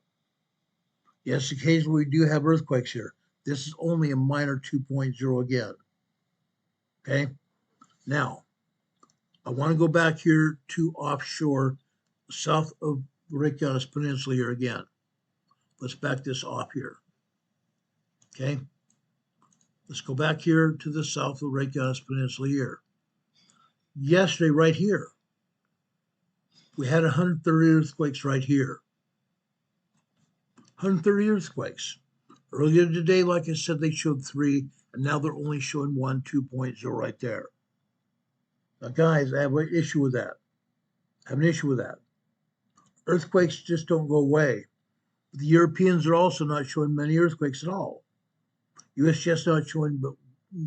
Yes, occasionally we do have earthquakes here. This is only a minor 2.0 again. Okay, now I want to go back here to offshore, south of the Reykjanes Peninsula here again. Let's back this off here. Okay, let's go back here to the south of the Reykjanes Peninsula here. Yesterday, right here, we had 130 earthquakes right here. 130 earthquakes. Earlier today, like I said, they showed 3, and now they're only showing 1, 2.0 right there. Now, guys, I have an issue with that. Earthquakes just don't go away. The Europeans are also not showing many earthquakes at all. USGS not showing but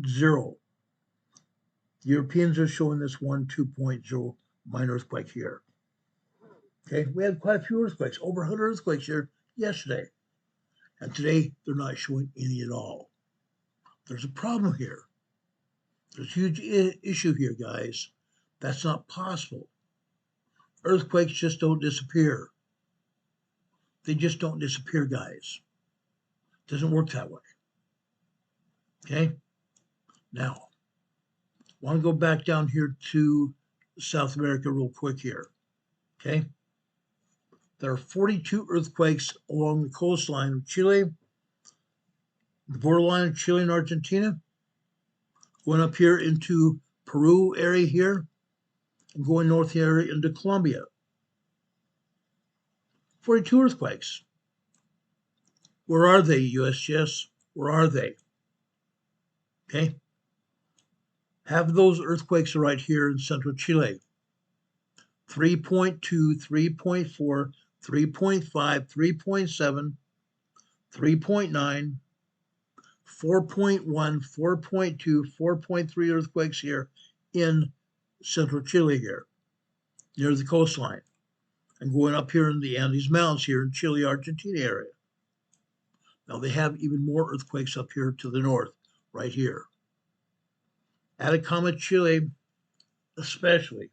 0. The Europeans are showing this 1, 2.0 minor earthquake here. Okay, we had quite a few earthquakes, over 100 earthquakes here yesterday. And today, they're not showing any at all. There's a problem here. There's a huge issue here, guys. That's not possible. Earthquakes just don't disappear. They just don't disappear, guys. It doesn't work that way. Okay? Now, I want to go back down here to South America real quick here. Okay? There are 42 earthquakes along the coastline of Chile, the borderline of Chile and Argentina, going up here into Peru area here, and going north here into Colombia. 42 earthquakes. Where are they, USGS? Where are they? Okay. Half of those earthquakes are right here in central Chile. 3.2, 3.4, 3.5, 3.7, 3.9, 4.1, 4.2, 4.3 earthquakes here in central Chile here, near the coastline, and going up here in the Andes Mountains here in Chile, Argentina area. Now they have even more earthquakes up here to the north, right here. Atacama, Chile, especially.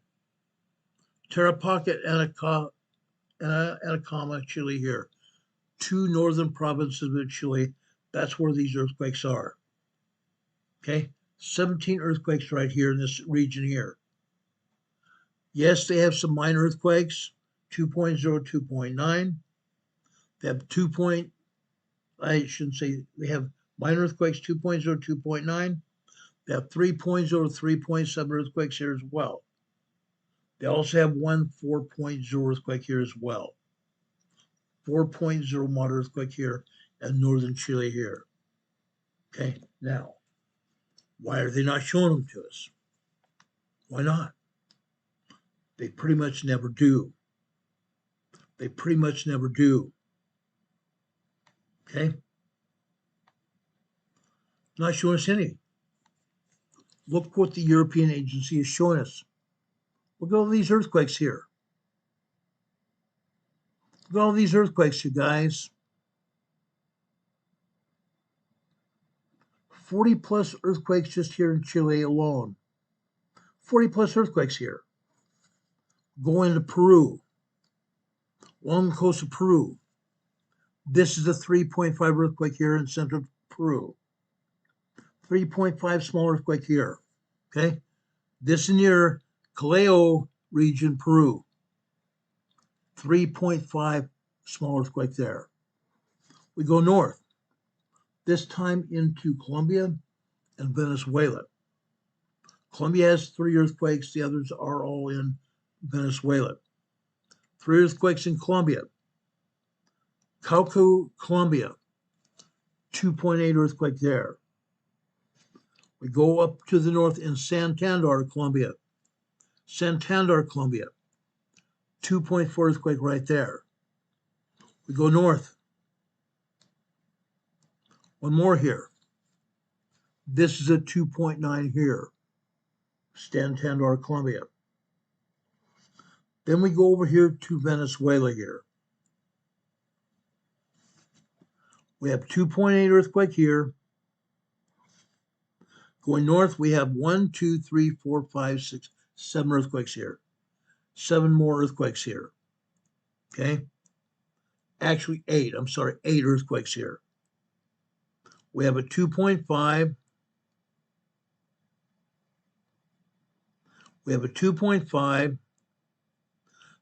Tarapaca, Atacama, Chile here. 2 northern provinces of Chile. That's where these earthquakes are. Okay, 17 earthquakes right here in this region here. Yes, they have some minor earthquakes, 2.0, 2.9. They have they have minor earthquakes, 2.0, 2.9. They have 3.0, 3.7 earthquakes here as well. They also have one 4.0 earthquake here as well. 4.0 moderate earthquake here in northern Chile here. Okay, now, why are they not showing them to us? Why not? They pretty much never do. They pretty much never do. Okay? Not showing us any. Look what the European agency is showing us. Look at all these earthquakes here. Look at all these earthquakes, you guys. 40 plus earthquakes just here in Chile alone. 40 plus earthquakes here. Going to Peru. Along the coast of Peru. This is a 3.5 earthquake here in central Peru. 3.5 small earthquake here. Okay? This in your Callao region, Peru. 3.5 small earthquake there. We go north. This time into Colombia and Venezuela. Colombia has 3 earthquakes. The others are all in Venezuela. 3 earthquakes in Colombia. Cauca, Colombia. 2.8 earthquake there. We go up to the north in Santander, Colombia. Santander, Colombia. 2.4 earthquake right there. We go north. One more here. This is a 2.9 here. Santander, Colombia. Then we go over here to Venezuela here. We have 2.8 earthquake here. Going north, we have 1, 2, 3, 4, 5, 6, 7 earthquakes here. 7 more earthquakes here. Okay? Actually 8. I'm sorry, 8 earthquakes here. We have a 2.5. We have a 2.5,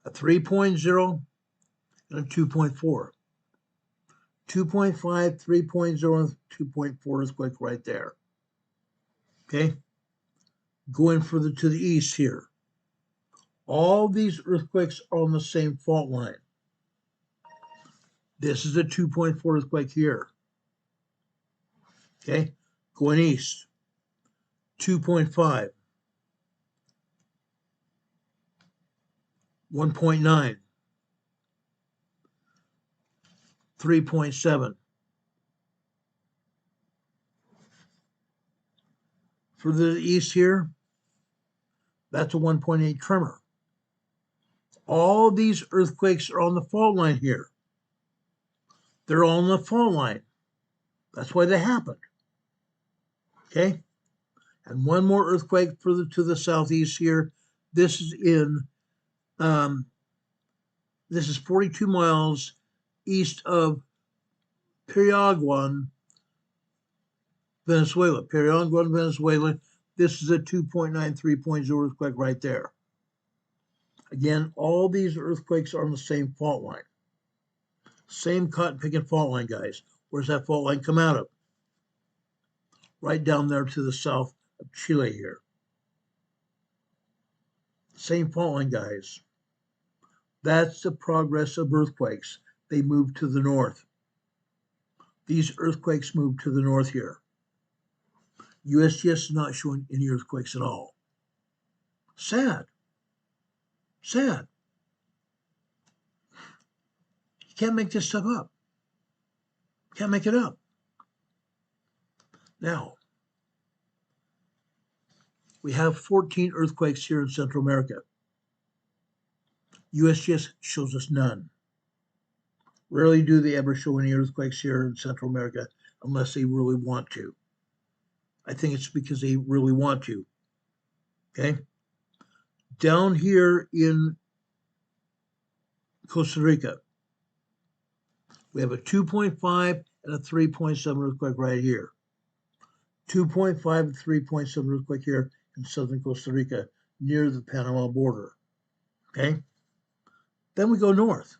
a 3.0, and a 2.4. 2.5, 3.0, and 2.4 earthquake right there. Okay? Going further to the east here. All these earthquakes are on the same fault line. This is a 2.4 earthquake here. Okay? Going east. 2.5. 1.9. 3.7. Further to the east here, that's a 1.8 tremor. All these earthquakes are on the fault line here. They're all on the fault line. That's why they happened. Okay? And one more earthquake further to the southeast here. This is this is 42 miles east of Piraguan, Venezuela. Piraguan, Venezuela. This is a 2.93.0 earthquake right there. Again, all these earthquakes are on the same fault line. Same cotton picking fault line, guys. Where's that fault line come out of? Right down there to the south of Chile here. Same fault line, guys. That's the progress of earthquakes. They move to the north. These earthquakes move to the north here. USGS is not showing any earthquakes at all. Sad. Sad. You can't make this stuff up. Can't make it up. Now, we have 14 earthquakes here in Central America. USGS shows us none. Rarely do they ever show any earthquakes here in Central America unless they really want to. I think it's because they really want to. Okay? Down here in Costa Rica, we have a 2.5 and a 3.7 earthquake right here. 2.5 and 3.7 earthquake here in southern Costa Rica near the Panama border. Okay? Then we go north.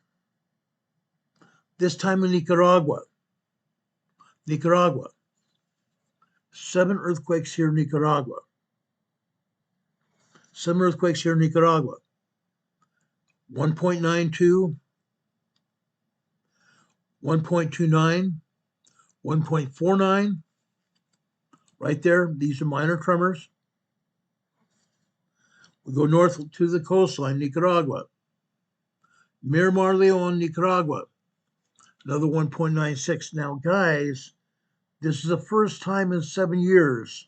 This time in Nicaragua. Nicaragua. 7 earthquakes here in Nicaragua. 7 earthquakes here in Nicaragua. 1.92, 1.29, 1.49. Right there, these are minor tremors. We go north to the coastline, Nicaragua. Miramar, Leon, Nicaragua. Another 1.96. Now, guys, this is the first time in 7 years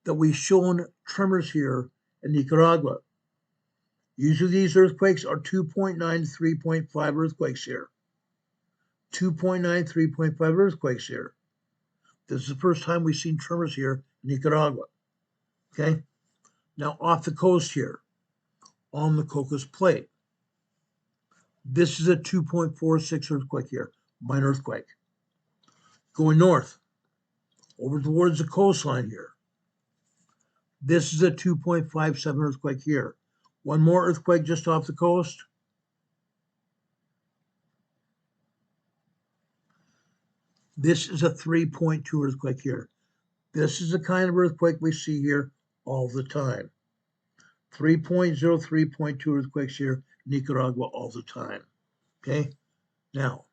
that we've shown tremors here in Nicaragua. Usually these earthquakes are 2.9 to 3.5 earthquakes here. 2.9, 3.5 earthquakes here. This is the first time we've seen tremors here in Nicaragua. Okay? Now off the coast here, on the Cocos Plate. This is a 2.46 earthquake here, minor earthquake. Going north, over towards the coastline here. This is a 2.57 earthquake here. One more earthquake just off the coast. This is a 3.2 earthquake here. This is the kind of earthquake we see here all the time. 3.0, 3.2 earthquakes here in Nicaragua all the time. Okay? Now,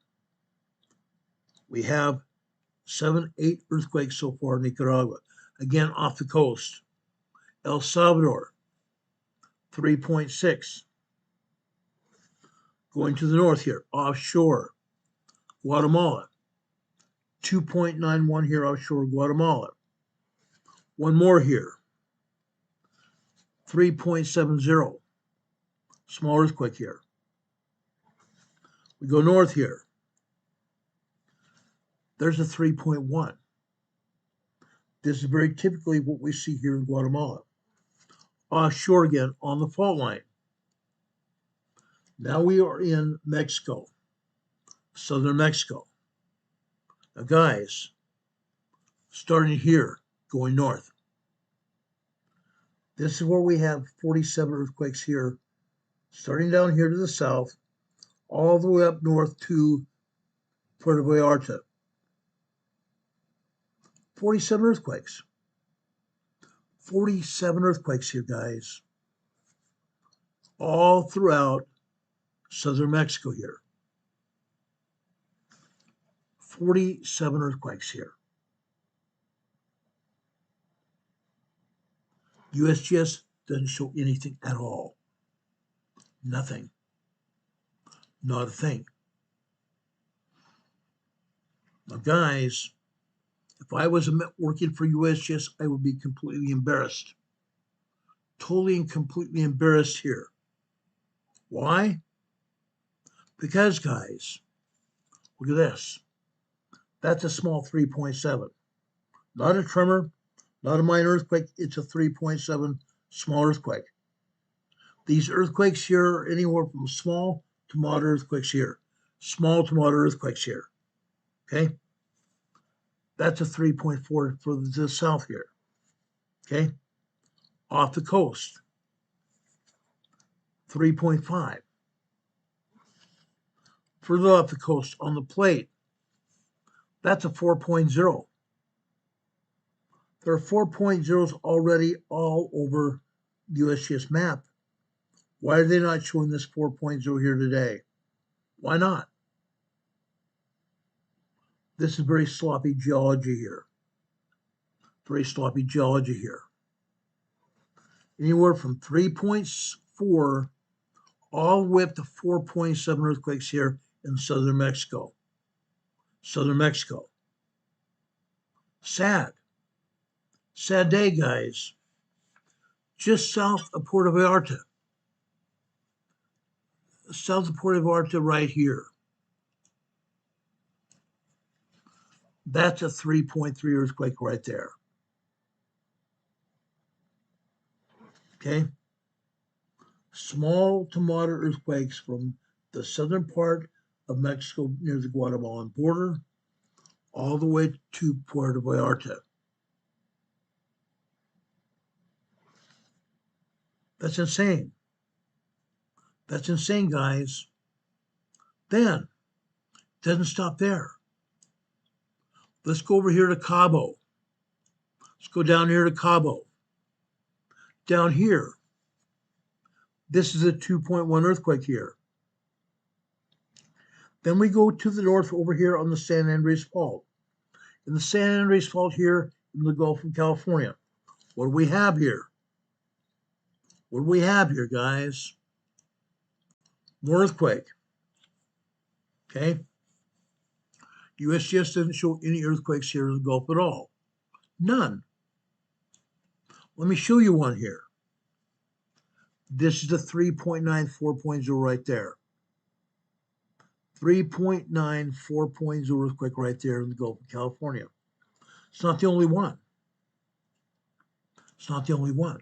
we have 7, 8 earthquakes so far in Nicaragua. Again, off the coast. El Salvador, 3.6. Going to the north here, offshore. Guatemala, 2.91 here offshore Guatemala. One more here, 3.70. Small earthquake here. We go north here. There's a 3.1. This is very typically what we see here in Guatemala. Offshore again on the fault line. Now we are in Mexico, southern Mexico. Now guys, starting here, going north. This is where we have 47 earthquakes here, starting down here to the south, all the way up north to Puerto Vallarta. 47 earthquakes. 47 earthquakes here, guys. All throughout southern Mexico here. 47 earthquakes here. USGS doesn't show anything at all. Nothing. Not a thing. Now, guys, If I was working for USGS, I would be completely embarrassed. Totally and completely embarrassed here. Why? Because, guys, look at this. That's a small 3.7. Not a tremor, not a minor earthquake. It's a 3.7 small earthquake. These earthquakes here are anywhere from small to moderate earthquakes here. Small to moderate earthquakes here. Okay? That's a 3.4 for the south here. Okay? Off the coast, 3.5. Further off the coast on the plate, that's a 4.0. There are 4.0s already all over the USGS map. Why are they not showing this 4.0 here today? Why not? This is very sloppy geology here. Very sloppy geology here. Anywhere from 3.4 all the way up to 4.7 earthquakes here in southern Mexico. Southern Mexico. Sad. Sad day, guys. Just south of Puerto Vallarta. South of Puerto Vallarta right here. That's a 3.3 earthquake right there. Okay? Small to moderate earthquakes from the southern part of Mexico near the Guatemalan border all the way to Puerto Vallarta. That's insane. That's insane, guys. Then, doesn't stop there. Let's go over here to Cabo. Let's go down here to Cabo. Down here, this is a 2.1 earthquake here. Then we go to the north over here on the San Andreas Fault. In the San Andreas Fault here in the Gulf of California, what do we have here? What do we have here, guys? More earthquake. Okay? USGS doesn't show any earthquakes here in the Gulf at all. None. Let me show you one here. This is the 3.9 4.0 right there. 3.9 4.0 earthquake right there in the Gulf of California. It's not the only one. It's not the only one.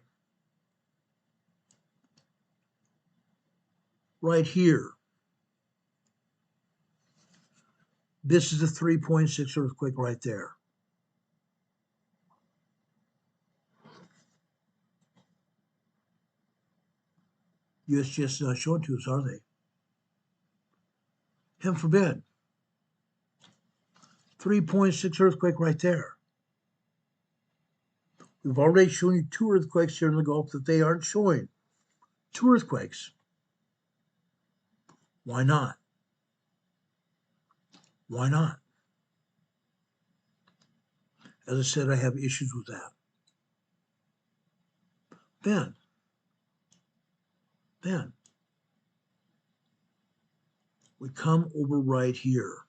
Right here. This is a 3.6 earthquake right there. USGS is not showing to us, are they? Heaven forbid. 3.6 earthquake right there. We've already shown you 2 earthquakes here in the Gulf that they aren't showing. 2 earthquakes. Why not? Why not? As I said, I have issues with that. Then, we come over right here.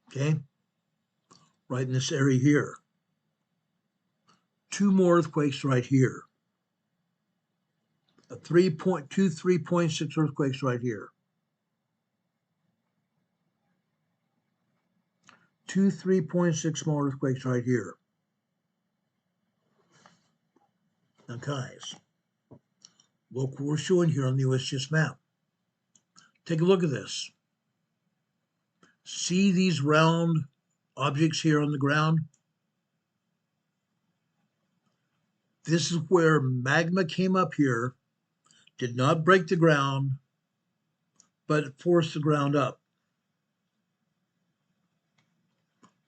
Okay? Right in this area here. 2 more earthquakes right here. A 3.6 earthquakes right here. 2 3.6 small earthquakes right here. Now, guys, look what we're showing here on the USGS map. Take a look at this. See these round objects here on the ground? This is where magma came up here, did not break the ground, but forced the ground up.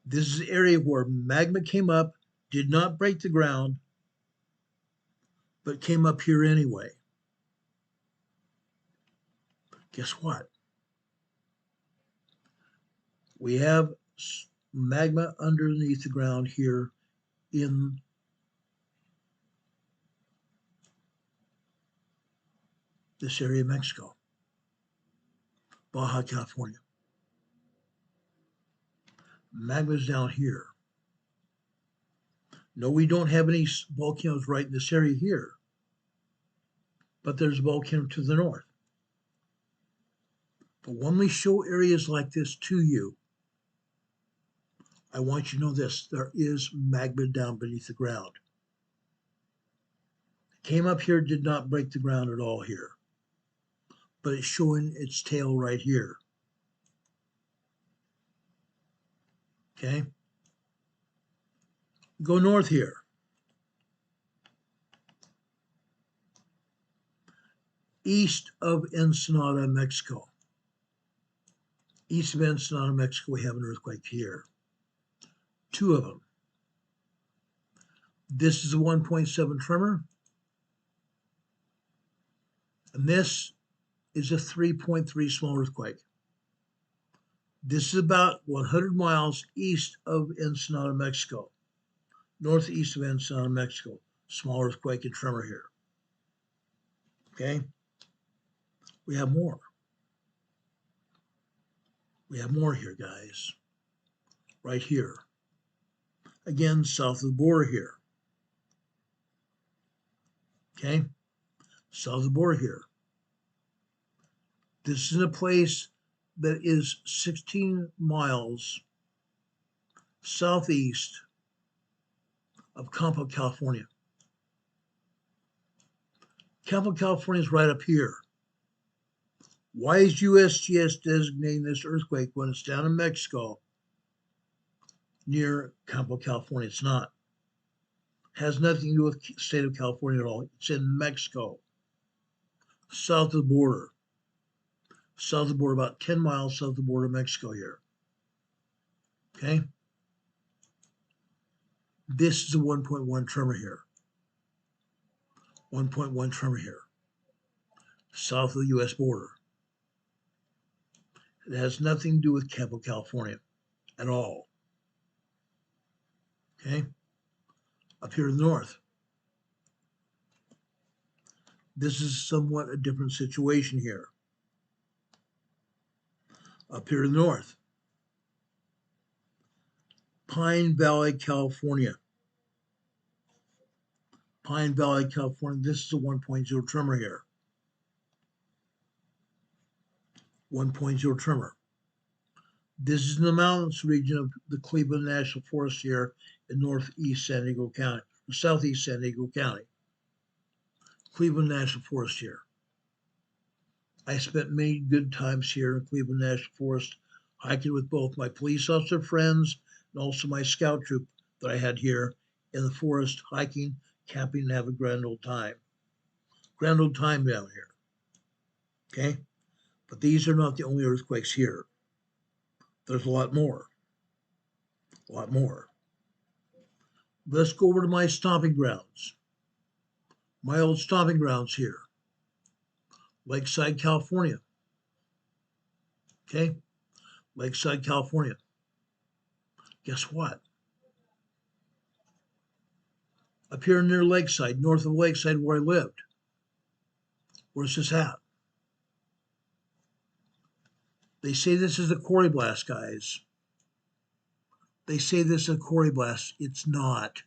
This is the area where magma came up, did not break the ground, but came up here anyway. Guess what? We have magma underneath the ground here in this area of Mexico, Baja California. Magma's down here. No, we don't have any volcanoes right in this area here, but there's a volcano to the north. But when we show areas like this to you, I want you to know this: there is magma down beneath the ground. It came up here, did not break the ground at all here, but it's showing its tail right here. Okay? Go north here. East of Ensenada, Mexico. East of Ensenada, Mexico, we have an earthquake here. 2 of them. This is a 1.7 tremor. And this is a 3.3 small earthquake. This is about 100 miles east of Ensenada, Mexico. Northeast of Ensenada, Mexico. Small earthquake and tremor here. Okay? We have more. We have more here, guys. Right here. Again, south of the border here. Okay? South of the border here. This is a place that is 16 miles southeast of Campo, California. Campo, California is right up here. Why is USGS designating this earthquake when it's down in Mexico near Campo, California? It's not. It has nothing to do with the state of California at all. It's in Mexico, south of the border. South of the border, about 10 miles south of the border of Mexico here. Okay? This is a 1.1 tremor here. 1.1 tremor here. South of the U.S. border. It has nothing to do with Campo, California at all. Okay? Up here in the north. This is somewhat a different situation here. Up here in the north. Pine Valley, California. Pine Valley, California. This is a 1.0 tremor here. 1.0 tremor. This is in the mountains region of the Cleveland National Forest here in northeast San Diego County, or southeast San Diego County. Cleveland National Forest here. I spent many good times here in Cleveland National Forest, hiking with both my police officer friends and also my scout troop that I had here in the forest, hiking, camping, and having a grand old time. Grand old time down here. Okay? But these are not the only earthquakes here. There's a lot more. A lot more. Let's go over to my stomping grounds. My old stomping grounds here. Lakeside, California. Okay? Lakeside, California. Guess what? Up here near Lakeside, north of Lakeside where I lived. Where's this at? They say this is a quarry blast, guys. They say this is a quarry blast. It's not.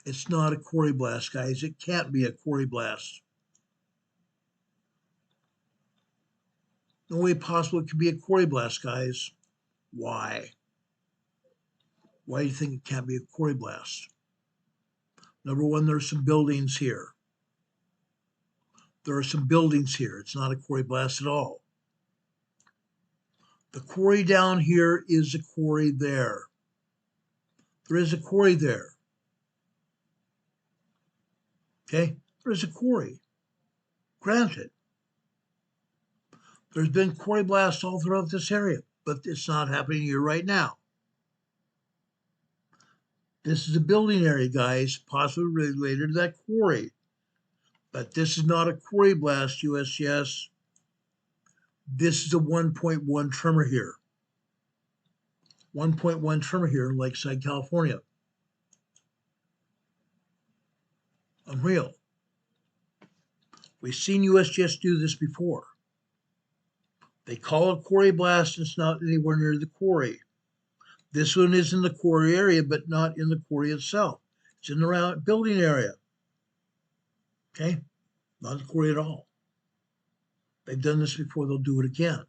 It's not a quarry blast, guys. It can't be a quarry blast. No way possible it could be a quarry blast, guys. Why? Why do you think it can't be a quarry blast? Number one, there's some buildings here. There are some buildings here. It's not a quarry blast at all. The quarry down here is a quarry there. There is a quarry there. Okay? There is a quarry. Granted. There's been quarry blasts all throughout this area, but it's not happening here right now. This is a building area, guys, possibly related to that quarry. But this is not a quarry blast, USGS. This is a 1.1 tremor here. 1.1 tremor here in Lakeside, California. Unreal. We've seen USGS do this before. They call it quarry blast, and it's not anywhere near the quarry. This one is in the quarry area, but not in the quarry itself. It's in the building area. Okay? Not the quarry at all. They've done this before, they'll do it again.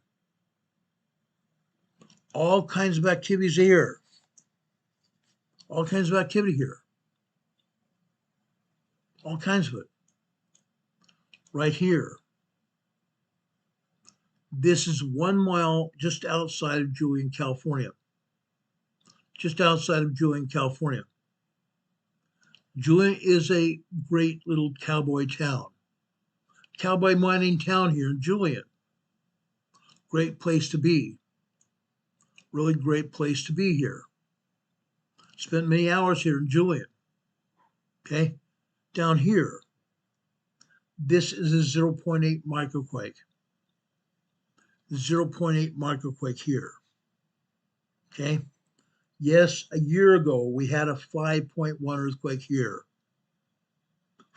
All kinds of activities here. All kinds of activity here. All kinds of it. Right here. This is 1 mile just outside of Julian, California. Just outside of Julian, California. Julian is a great little cowboy town. Cowboy mining town here in Julian. Great place to be. Really great place to be here. Spent many hours here in Julian. Okay? Down here, this is a 0.8 microquake. 0.8 microquake here. Okay? Yes, a year ago, we had a 5.1 earthquake here.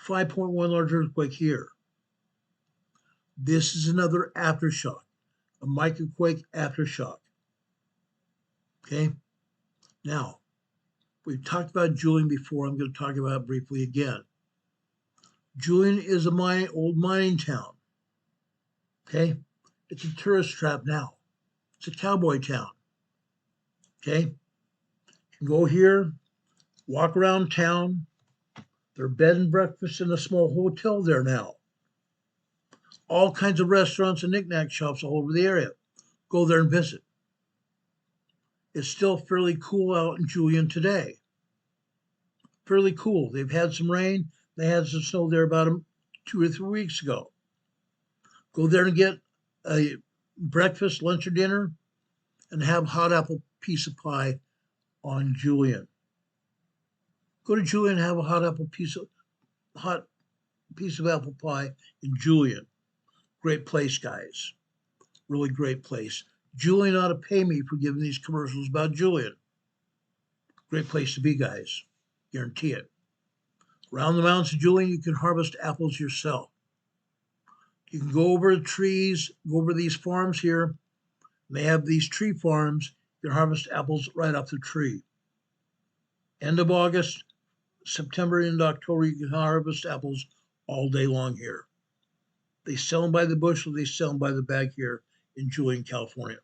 5.1 large earthquake here. This is another aftershock, a microquake aftershock. Okay? Now, we've talked about Julian before. I'm going to talk about it briefly again. Julian is a old mining town. Okay? It's a tourist trap now. It's a cowboy town. Okay? You can go here, walk around town. There are bed and breakfast in a small hotel there now. All kinds of restaurants and knickknack shops all over the area. Go there and visit. It's still fairly cool out in Julian today. Fairly cool. They've had some rain. They had some snow there about 2 or 3 weeks ago. Go there and get a breakfast, lunch, or dinner, and have hot apple piece of pie on Julian. Go to Julian and have a hot piece of apple pie in Julian. Great place, guys. Really great place. Julian ought to pay me for giving these commercials about Julian. Great place to be, guys. Guarantee it. Around the mountains of Julian, you can harvest apples yourself. You can go over the trees, go over these farms here. They have these tree farms. You can harvest apples right off the tree. End of August, September into October, you can harvest apples all day long here. They sell them by the bushel, they sell them by the bag here in Julian, California.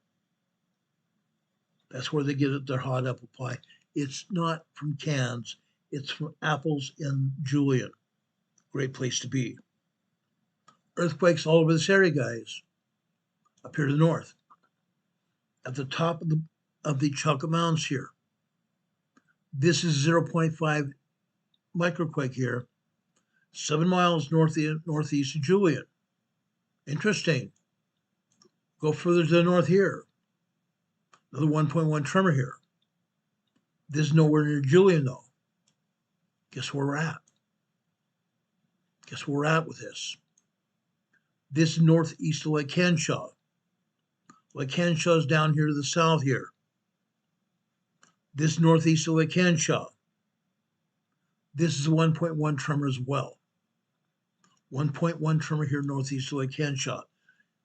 That's where they get their hot apple pie. It's not from cans, it's from apples in Julian. Great place to be. Earthquakes all over this area, guys. Up here to the north. At the top of the Chocolate Mountains here. This is 0.5 microquake here. 7 miles northeast of Julian. Interesting. Go further to the north here. Another 1.1 tremor here. This is nowhere near Julian, though. Guess where we're at? Guess where we're at with this? This is northeast of Lake Henshaw. Lake Henshaw is down here to the south here. This is northeast of Lake Henshaw. This is a 1.1 tremor as well. 1.1 tremor here northeast of Lake Henshaw.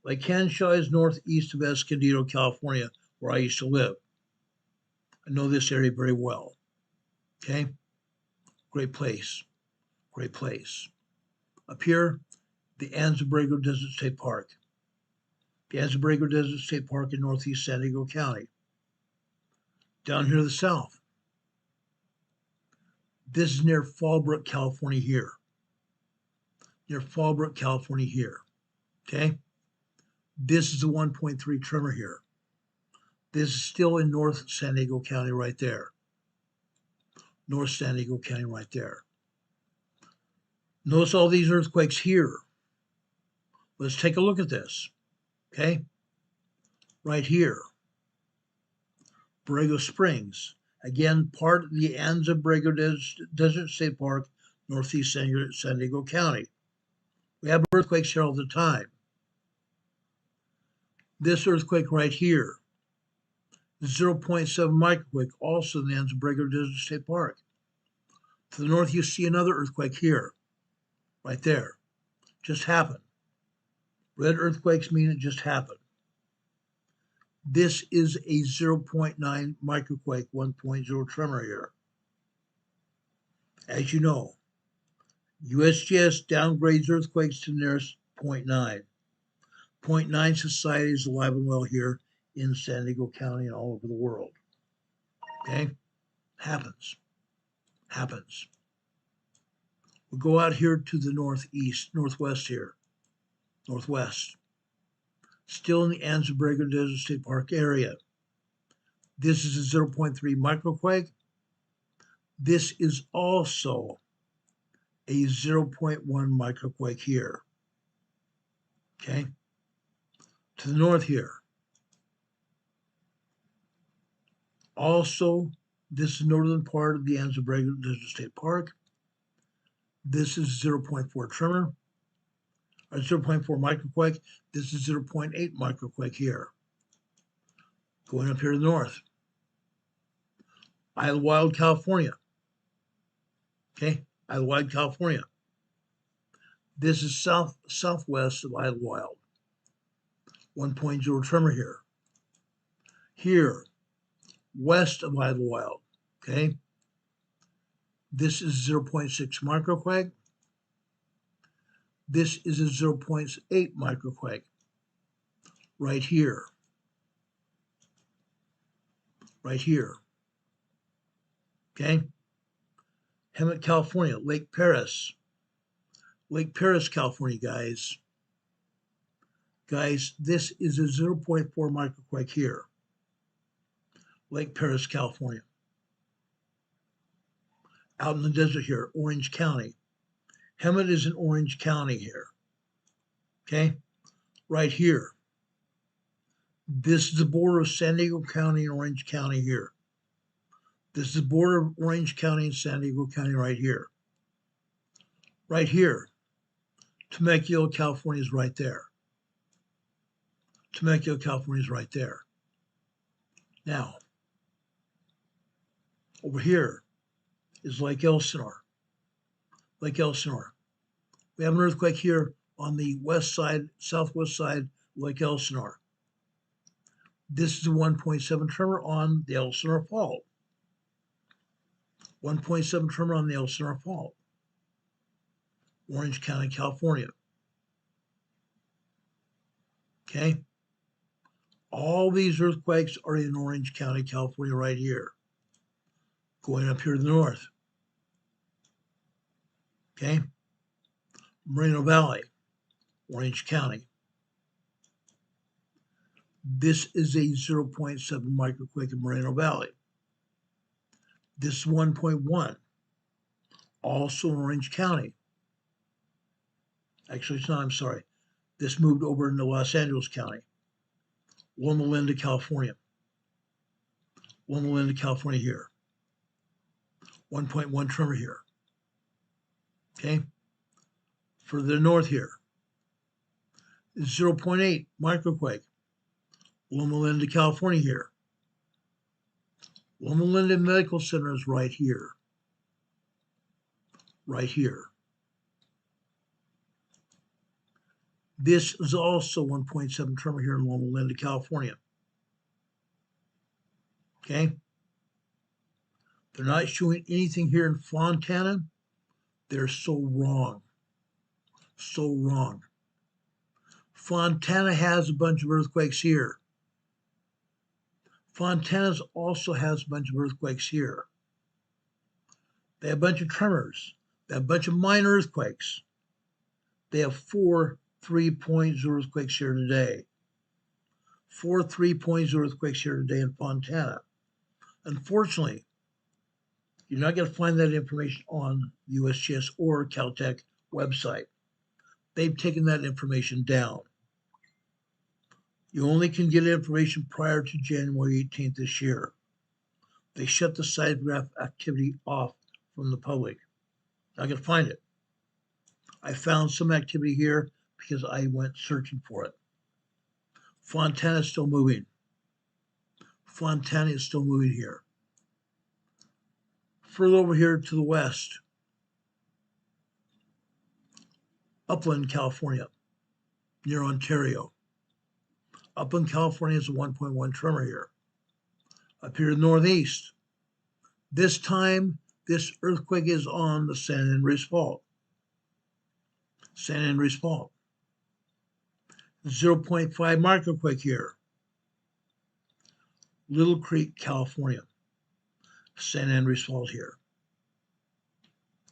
Lake Henshaw is northeast of Escondido, California, where I used to live. I know this area very well. Okay? Great place. Great place. Up here, the Anza-Borrego Desert State Park. The Anza-Borrego Desert State Park in northeast San Diego County. Down here to the south. This is near Fallbrook, California here. Near Fallbrook, California here. Okay? This is a 1.3 tremor here. This is still in North San Diego County right there. North San Diego County right there. Notice all these earthquakes here. Let's take a look at this. Okay? Right here. Borrego Springs. Again, part of the Anza-Borrego Desert State Park, northeast San Diego County. We have earthquakes here all the time. This earthquake right here, 0.7 microquake, also in the Anza-Borrego Desert State Park. To the north, you see another earthquake here, right there. Just happened. Red earthquakes mean it just happened. This is a 0.9 microquake, 1.0 tremor here. As you know, USGS downgrades earthquakes to the nearest 0.9. 0.9 society is alive and well here in San Diego County and all over the world. Okay? Happens. We'll go out here to the northwest here. Northwest. Still in the Anza Borrego Desert State Park area. This is a 0.3 microquake. This is also a 0.1 microquake here. Okay? To the north here. Also, this is the northern part of the Anza Borrego Desert State Park. This is 0.4 tremor, or 0.4 microquake. This is 0.8 microquake here. Going up here to the north. Idlewild, California. Okay, Idlewild, California. This is southwest of Idlewild. 1.0 tremor here. Here, west of Idlewild. Okay. This is 0.6 microquake. This is a 0.8 microquake. Right here. Right here. Okay. Hemet, California. Lake Paris. Lake Paris, California, guys. Guys, this is a 0.4 microquake here. Lake Paris, California. Out in the desert here, Orange County. Hemet is in Orange County here. Okay? Right here. This is the border of San Diego County and Orange County here. This is the border of Orange County and San Diego County right here. Right here. Temecula, California is right there. Temecula, California is right there. Now, over here is Lake Elsinore. Lake Elsinore. We have an earthquake here on the west side, southwest side of Lake Elsinore. This is a 1.7 tremor on the Elsinore Fault. 1.7 tremor on the Elsinore Fault. Orange County, California. Okay? All these earthquakes are in Orange County, California right here. Going up here to the north. Okay? Moreno Valley, Orange County. This is a 0.7 microquake in Moreno Valley. This is 1.1, also in Orange County. Actually, it's not, I'm sorry. This moved over into Los Angeles County. Loma Linda, California. Loma Linda, California here. 1.1 tremor here. Okay? Further north here is 0.8 microquake. Loma Linda, California here. Loma Linda Medical Center is right here. Right here. This is also 1.7 tremor here in Loma Linda, California. Okay? They're not showing anything here in Fontana. They're so wrong. So wrong. Fontana has a bunch of earthquakes here. Fontana also has a bunch of earthquakes here. They have a bunch of tremors. They have a bunch of minor earthquakes. They have 4 3.0 earthquakes here today. 4 3.0 earthquakes here today in Fontana. Unfortunately, you're not going to find that information on the USGS or Caltech website. They've taken that information down. You only can get information prior to January 18th this year. They shut the seismograph activity off from the public. Not going to find it. I found some activity here because I went searching for it. Fontana is still moving. Fontana is still moving here. Further over here to the west, Upland, California, near Ontario. Up in California is a 1.1 tremor here. Up here in the northeast, this time, this earthquake is on the San Andreas Fault. San Andreas Fault. 0.5 microquake here. Little Creek, California. San Andreas Fault here.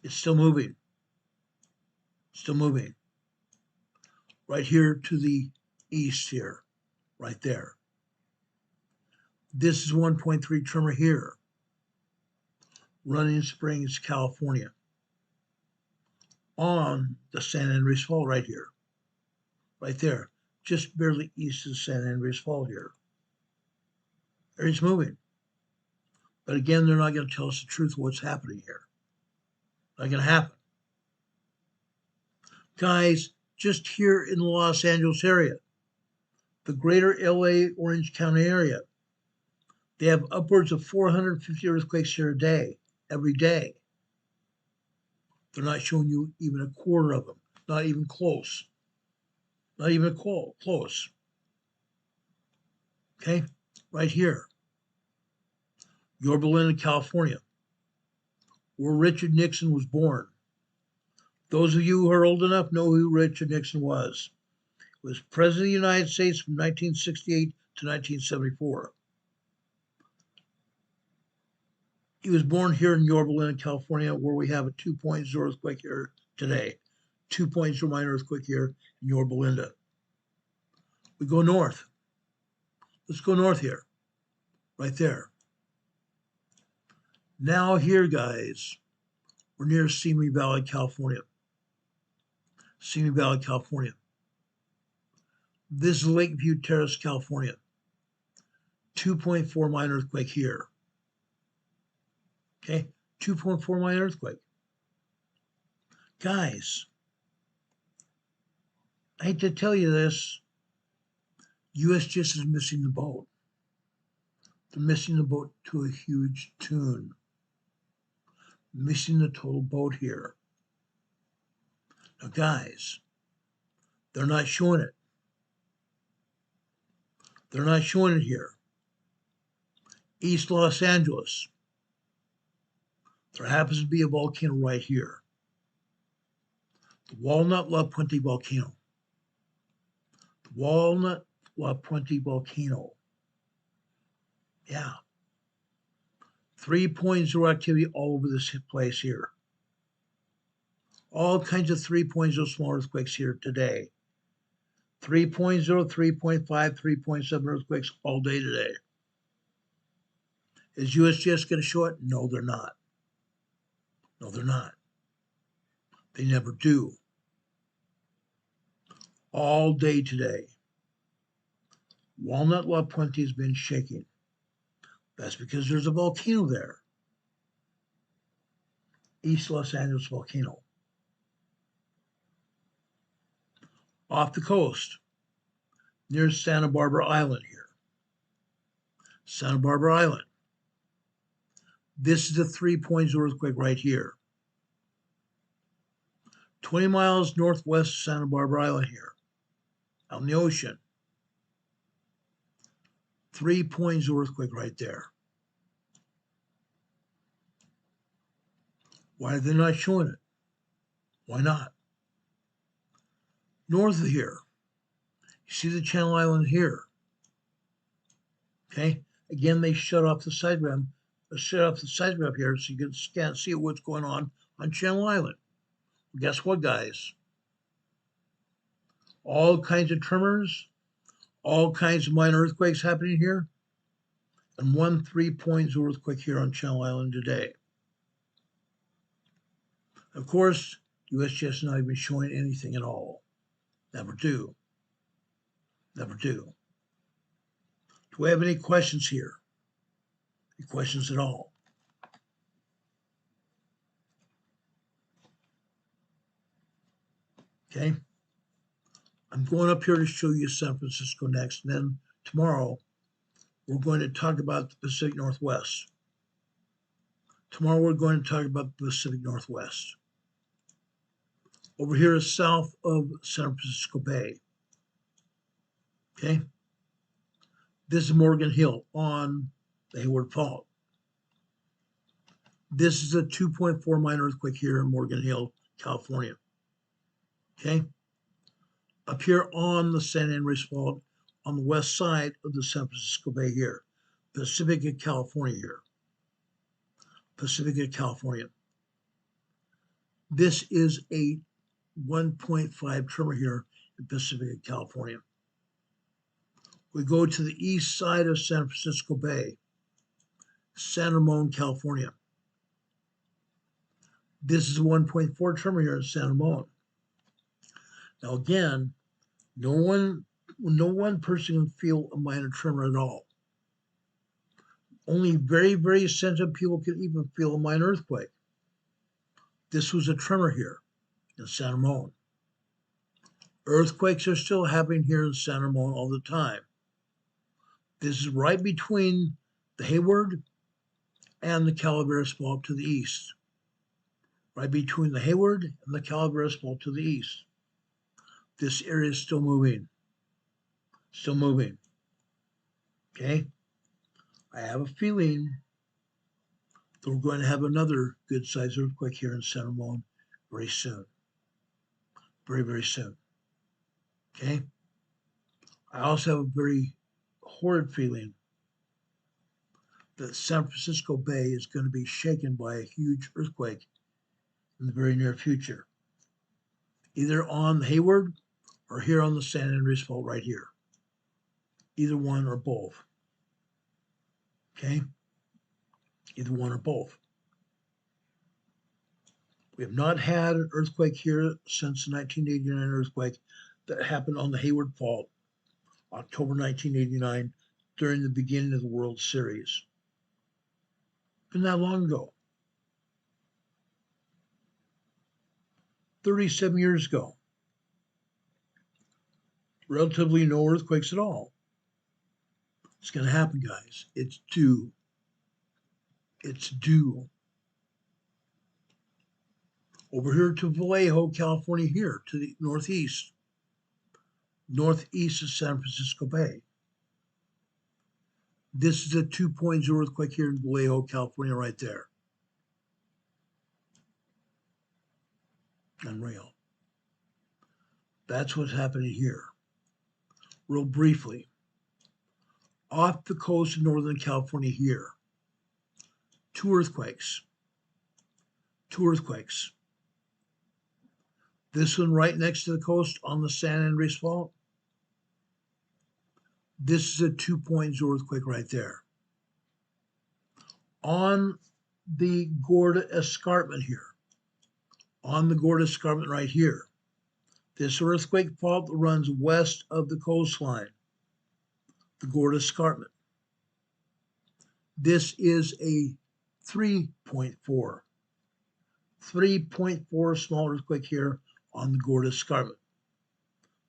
It's still moving. Still moving. Right here to the east here. Right there. This is 1.3 tremor here. Running Springs, California. On the San Andreas Fault right here. Right there. Just barely east of San Andreas Fault here. It's moving. But again, they're not going to tell us the truth of what's happening here. Not going to happen. Guys, just here in the Los Angeles area, the greater LA Orange County area, they have upwards of 450 earthquakes here a day, every day. They're not showing you even a quarter of them, not even close. Not even close. Okay, right here. Yorba Linda, California, where Richard Nixon was born. Those of you who are old enough know who Richard Nixon was. He was President of the United States from 1968 to 1974. He was born here in Yorba Linda, California, where we have a 2.0 earthquake here today. 2.0 minor earthquake here in Yorba Linda. We go north. Let's go north here. Right there. Now here, guys, we're near Simi Valley, California. Simi Valley, California. This is Lakeview Terrace, California. 2.4 minor earthquake here. Okay, 2.4 minor earthquake. Guys, I hate to tell you this, USGS is missing the boat. They're missing the boat to a huge tune. Missing the total boat here. Now, guys, they're not showing it. They're not showing it here. East Los Angeles. There happens to be a volcano right here. The Walnut La Puente volcano. The Walnut La Puente volcano. Yeah. 3.0 activity all over this place here. All kinds of 3.0 small earthquakes here today. 3.0, 3.5, 3.7 earthquakes all day today. Is USGS going to show it? No, they're not. No, they're not. They never do. All day today. Walnut La Puente has been shaking. That's because there's a volcano there. East Los Angeles volcano. Off the coast, near Santa Barbara Island here. Santa Barbara Island. This is a 3.0 earthquake right here. 20 miles northwest of Santa Barbara Island here, out in the ocean. 3.0 earthquake right there. Why are they not showing it? Why not? North of here, you see the Channel Island here. Okay, again, they shut off the seismograph here so you can't see what's going on Channel Island. Well, guess what, guys? All kinds of tremors, all kinds of minor earthquakes happening here, and one 3.0 earthquake here on Channel Island today. Of course, USGS is not even showing anything at all. Never do. Never do. Do we have any questions here? Any questions at all? Okay. I'm going up here to show you San Francisco next. And then tomorrow, we're going to talk about the Pacific Northwest. Tomorrow, we're going to talk about the Pacific Northwest. Over here is south of San Francisco Bay. Okay. This is Morgan Hill on the Hayward Fault. This is a 2.4 minor earthquake here in Morgan Hill, California. Okay? Up here on the San Andreas Fault, on the west side of the San Francisco Bay here, Pacific of California here. Pacific of California. This is a 1.5 tremor here in Pacific of California. We go to the east side of San Francisco Bay, San Ramon, California. This is a 1.4 tremor here in San Ramon. Now again, no one person can feel a minor tremor at all. Only very, very sensitive people can even feel a minor earthquake. This was a tremor here in San Ramon. Earthquakes are still happening here in San Ramon all the time. This is right between the Hayward and the Calaveras Fault to the east. Right between the Hayward and the Calaveras Fault to the east. This area is still moving. Still moving. Okay? I have a feeling that we're going to have another good-sized earthquake here in San Ramon very soon. Very, very soon. Okay? I also have a very horrid feeling that San Francisco Bay is going to be shaken by a huge earthquake in the very near future. Either on the Hayward or here on the San Andreas Fault right here. Either one or both. Okay? Either one or both. We have not had an earthquake here since the 1989 earthquake that happened on the Hayward Fault, October 1989, during the beginning of the World Series. Been that long ago. 37 years ago. Relatively no earthquakes at all. It's going to happen, guys. It's due. It's due. Over here to Vallejo, California, here to the northeast. Northeast of San Francisco Bay. This is a 2.0 earthquake here in Vallejo, California, right there. Unreal. That's what's happening here. Real briefly. Off the coast of Northern California here. Two earthquakes. This one right next to the coast on the San Andreas Fault. This is a 2.0 earthquake right there. On the Gorda Escarpment here. On the Gorda Escarpment right here. This earthquake fault that runs west of the coastline. The Gorda Escarpment. This is a 3.4. 3.4 small earthquake here on the Gorda Escarpment.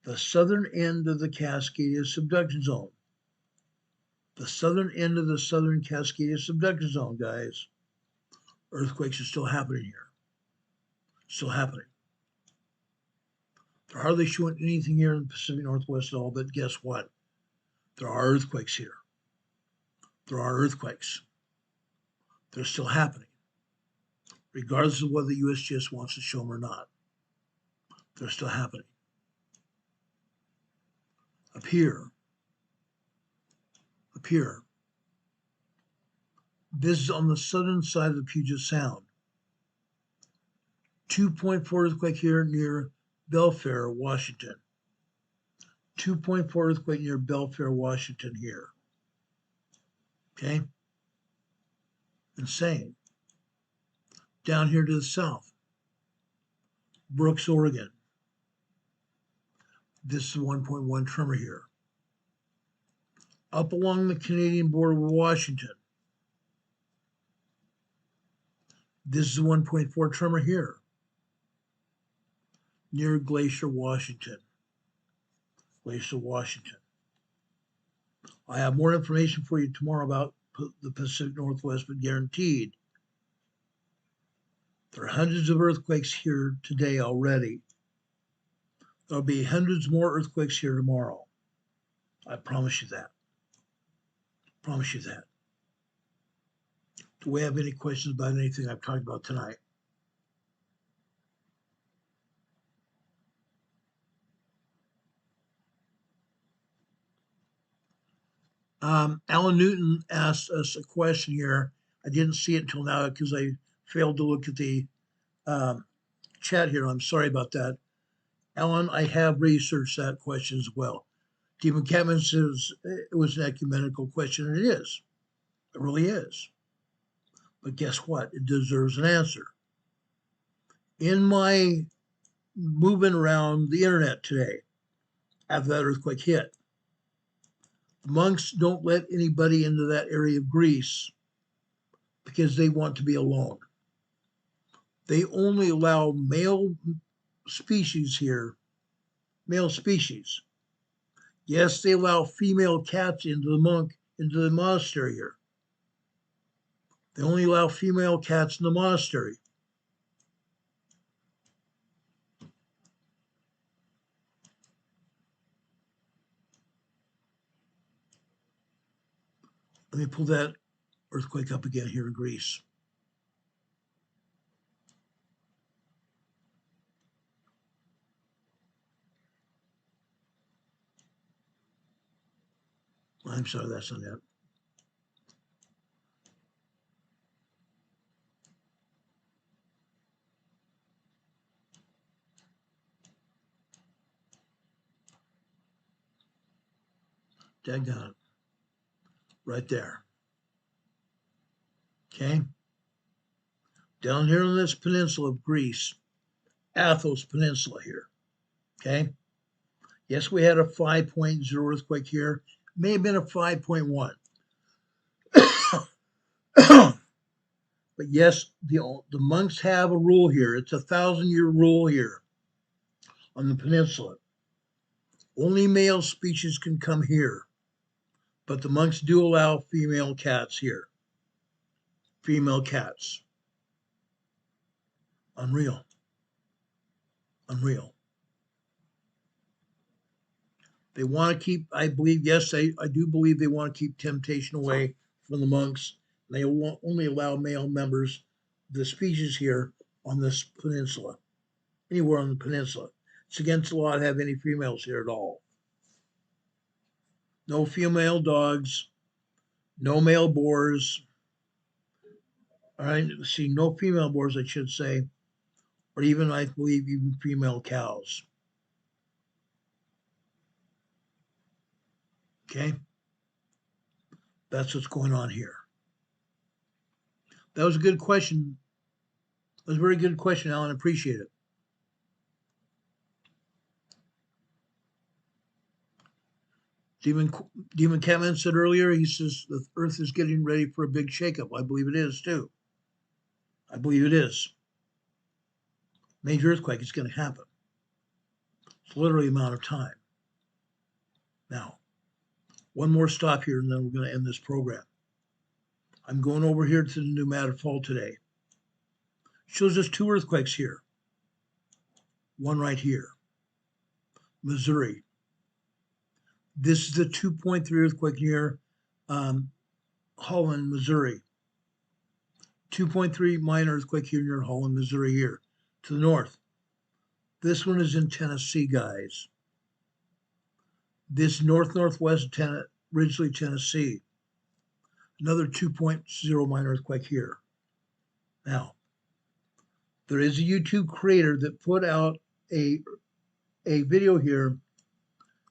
The southern end of the Cascadia subduction zone. The southern end of the southern Cascadia subduction zone, guys. Earthquakes are still happening here. Still happening. They're hardly showing anything here in the Pacific Northwest at all, but guess what? There are earthquakes here. There are earthquakes. They're still happening, regardless of whether the USGS wants to show them or not. They're still happening. Up here. This is on the southern side of the Puget Sound. 2.4 earthquake here near Belfair, Washington. 2.4 earthquake near Belfair, Washington here. Okay? Insane. Down here to the south. Brooks, Oregon. This is 1.1 tremor here. Up along the Canadian border with Washington. This is 1.4 tremor here. Near Glacier, Washington. Glacier, Washington. I have more information for you tomorrow about the Pacific Northwest, but guaranteed. There are hundreds of earthquakes here today already. There'll be hundreds more earthquakes here tomorrow. I promise you that. Promise you that. Do we have any questions about anything I've talked about tonight? Alan Newton asked us a question here. I didn't see it until now because I failed to look at the chat here. I'm sorry about that. Alan, I have researched that question as well. Stephen Catman says it was an ecumenical question, and it is. It really is. But guess what? It deserves an answer. In my moving around the internet today, after that earthquake hit, the monks don't let anybody into that area of Greece because they want to be alone. They only allow male species here, male species. Yes, they allow female cats into the monastery here. They only allow female cats in the monastery. Let me pull that earthquake up again here in Greece. I'm sorry, that's not it. Daggone it. Right there. Okay. Down here on this peninsula of Greece, Athos Peninsula here. Okay. Yes, we had a 5.0 earthquake here. May have been a 5.1. But yes, the monks have a rule here. It's a 1,000-year rule here on the peninsula. Only male species can come here, but the monks do allow female cats here. Female cats. Unreal. Unreal. They want to keep, I believe, yes, I do believe they want to keep temptation away from the monks. They only allow male members of the species here on this peninsula, anywhere on the peninsula. It's against the law to have any females here at all. No female dogs, no male boars. All right, see, no female boars, I should say, or even, I believe, even female cows. Okay? That's what's going on here. That was a good question. That was a very good question, Alan. I appreciate it. Demon Catman said earlier, he says the Earth is getting ready for a big shakeup. I believe it is, too. I believe it is. Major earthquake is going to happen. It's literally a matter of time. Now, one more stop here, and then we're going to end this program. I'm going over here to the New Madrid Fault today. Shows us two earthquakes here. One right here, Missouri. This is the 2.3 earthquake near Holland, Missouri. 2.3 minor earthquake here near Holland, Missouri here to the north. This one is in Tennessee, guys. This northwest Ridgely, Tennessee. Another 2.0 minor earthquake here. Now, there is a YouTube creator that put out a video here,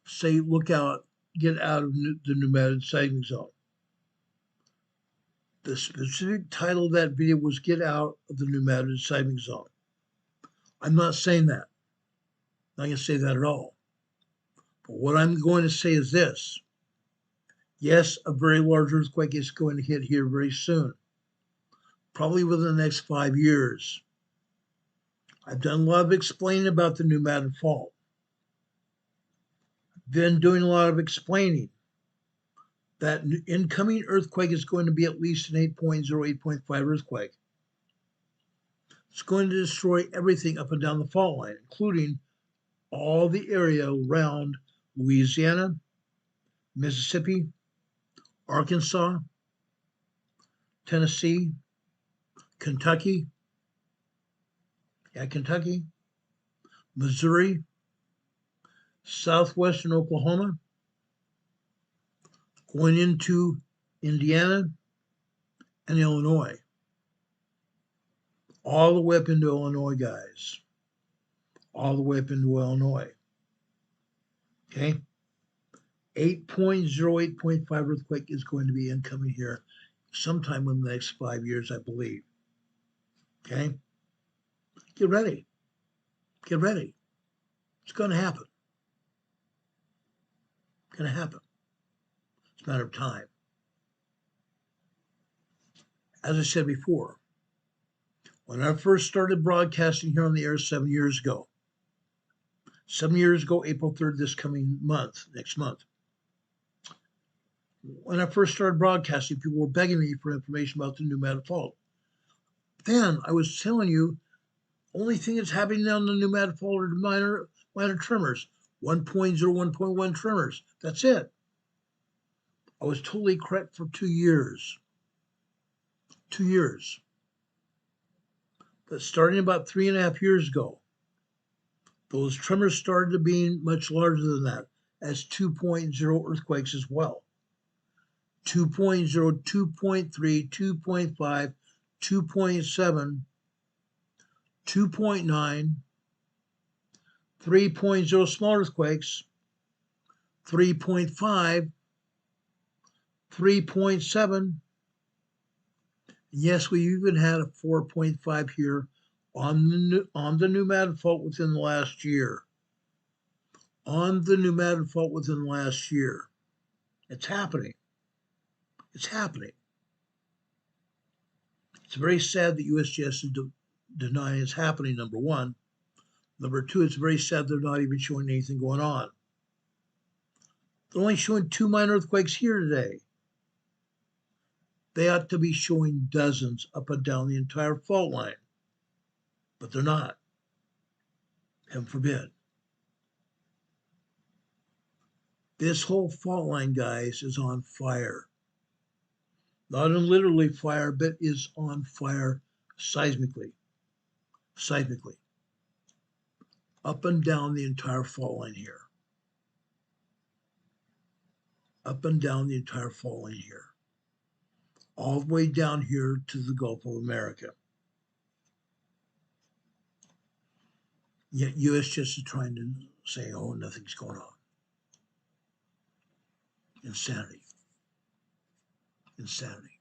say, look out, get out of the pneumatic seismic zone. The specific title of that video was Get Out of the Pneumatic Seismic Zone. I'm not saying that. I'm not going to say that at all. But what I'm going to say is this. Yes, a very large earthquake is going to hit here very soon, probably within the next 5 years. I've done a lot of explaining about the pneumatic fault. Been doing a lot of explaining that incoming earthquake is going to be at least an 8.0, 8.5 earthquake. It's going to destroy everything up and down the fault line, including all the area around Louisiana, Mississippi, Arkansas, Tennessee, Kentucky, Missouri, southwestern Oklahoma, going into Indiana and Illinois. All the way up into Illinois, guys. All the way up into Illinois. Okay? 8.0, 8.5 earthquake is going to be incoming here sometime in the next 5 years, I believe. Okay? Get ready. Get ready. It's going to happen. It's going to happen. It's a matter of time. As I said before, when I first started broadcasting here on the air 7 years ago, April 3rd, this coming month, next month, when I first started broadcasting, people were begging me for information about the pneumatic fault. Then I was telling you, only thing that's happening on the pneumatic fault are minor tremors, 1.0, 1.1 tremors. That's it. I was totally correct for 2 years. 2 years. But starting about 3.5 years ago, those tremors started to be much larger than that, as 2.0 earthquakes as well. 2.0, 2.3, 2.5, 2.7, 2.9, 3.0 small earthquakes, 3.5, 3.7. Yes, we even had a 4.5 here on the pneumatic fault within the last year. On the pneumatic fault within the last year. It's happening. It's happening. It's very sad that USGS is denying it's happening, number one. Number two, it's very sad they're not even showing anything going on. They're only showing 2 minor earthquakes here today. They ought to be showing dozens up and down the entire fault line. But they're not. Heaven forbid. This whole fault line, guys, is on fire. Not on literally fire, but is on fire seismically. Seismically. Up and down the entire fault line here. Up and down the entire fault line here. All the way down here to the Gulf of America. Yet USGS is trying to say, oh, nothing's going on. Insanity. Insanity.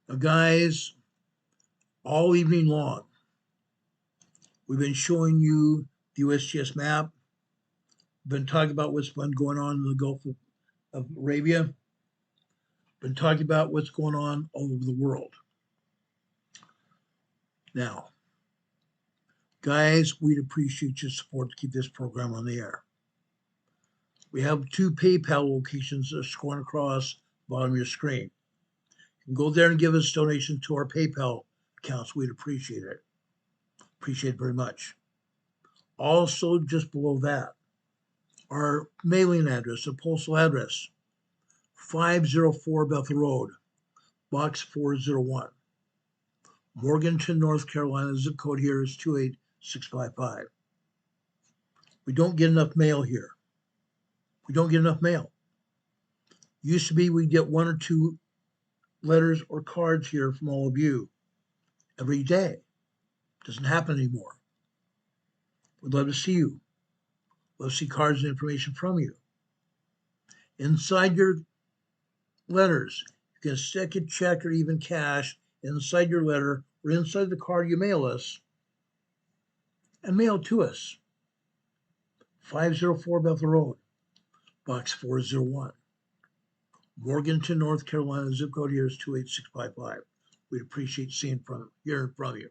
Now, guys, all evening long, we've been showing you the USGS map. We've been talking about what's been going on in the Gulf of Aveyah. Been talking about what's going on all over the world. Now, guys, we'd appreciate your support to keep this program on the air. We have 2 PayPal locations that are scrolling across the bottom of your screen. You can go there and give us donations to our PayPal accounts. We'd appreciate it. Appreciate it very much. Also, just below that, our mailing address, the postal address, 504 Bethel Road, Box 401. Morganton, North Carolina. Zip code here is 28655. We don't get enough mail here. We don't get enough mail. Used to be we'd get 1 or 2 letters or cards here from all of you every day. Doesn't happen anymore. We'd love to see you. Love to see cards and information from you. Inside your letters, you can stick a check or even cash inside your letter or inside the card you mail us and mail to us. 504 Bethel Road, Box 401. Morganton, North Carolina. Zip code here is 28655. We'd appreciate hearing from you.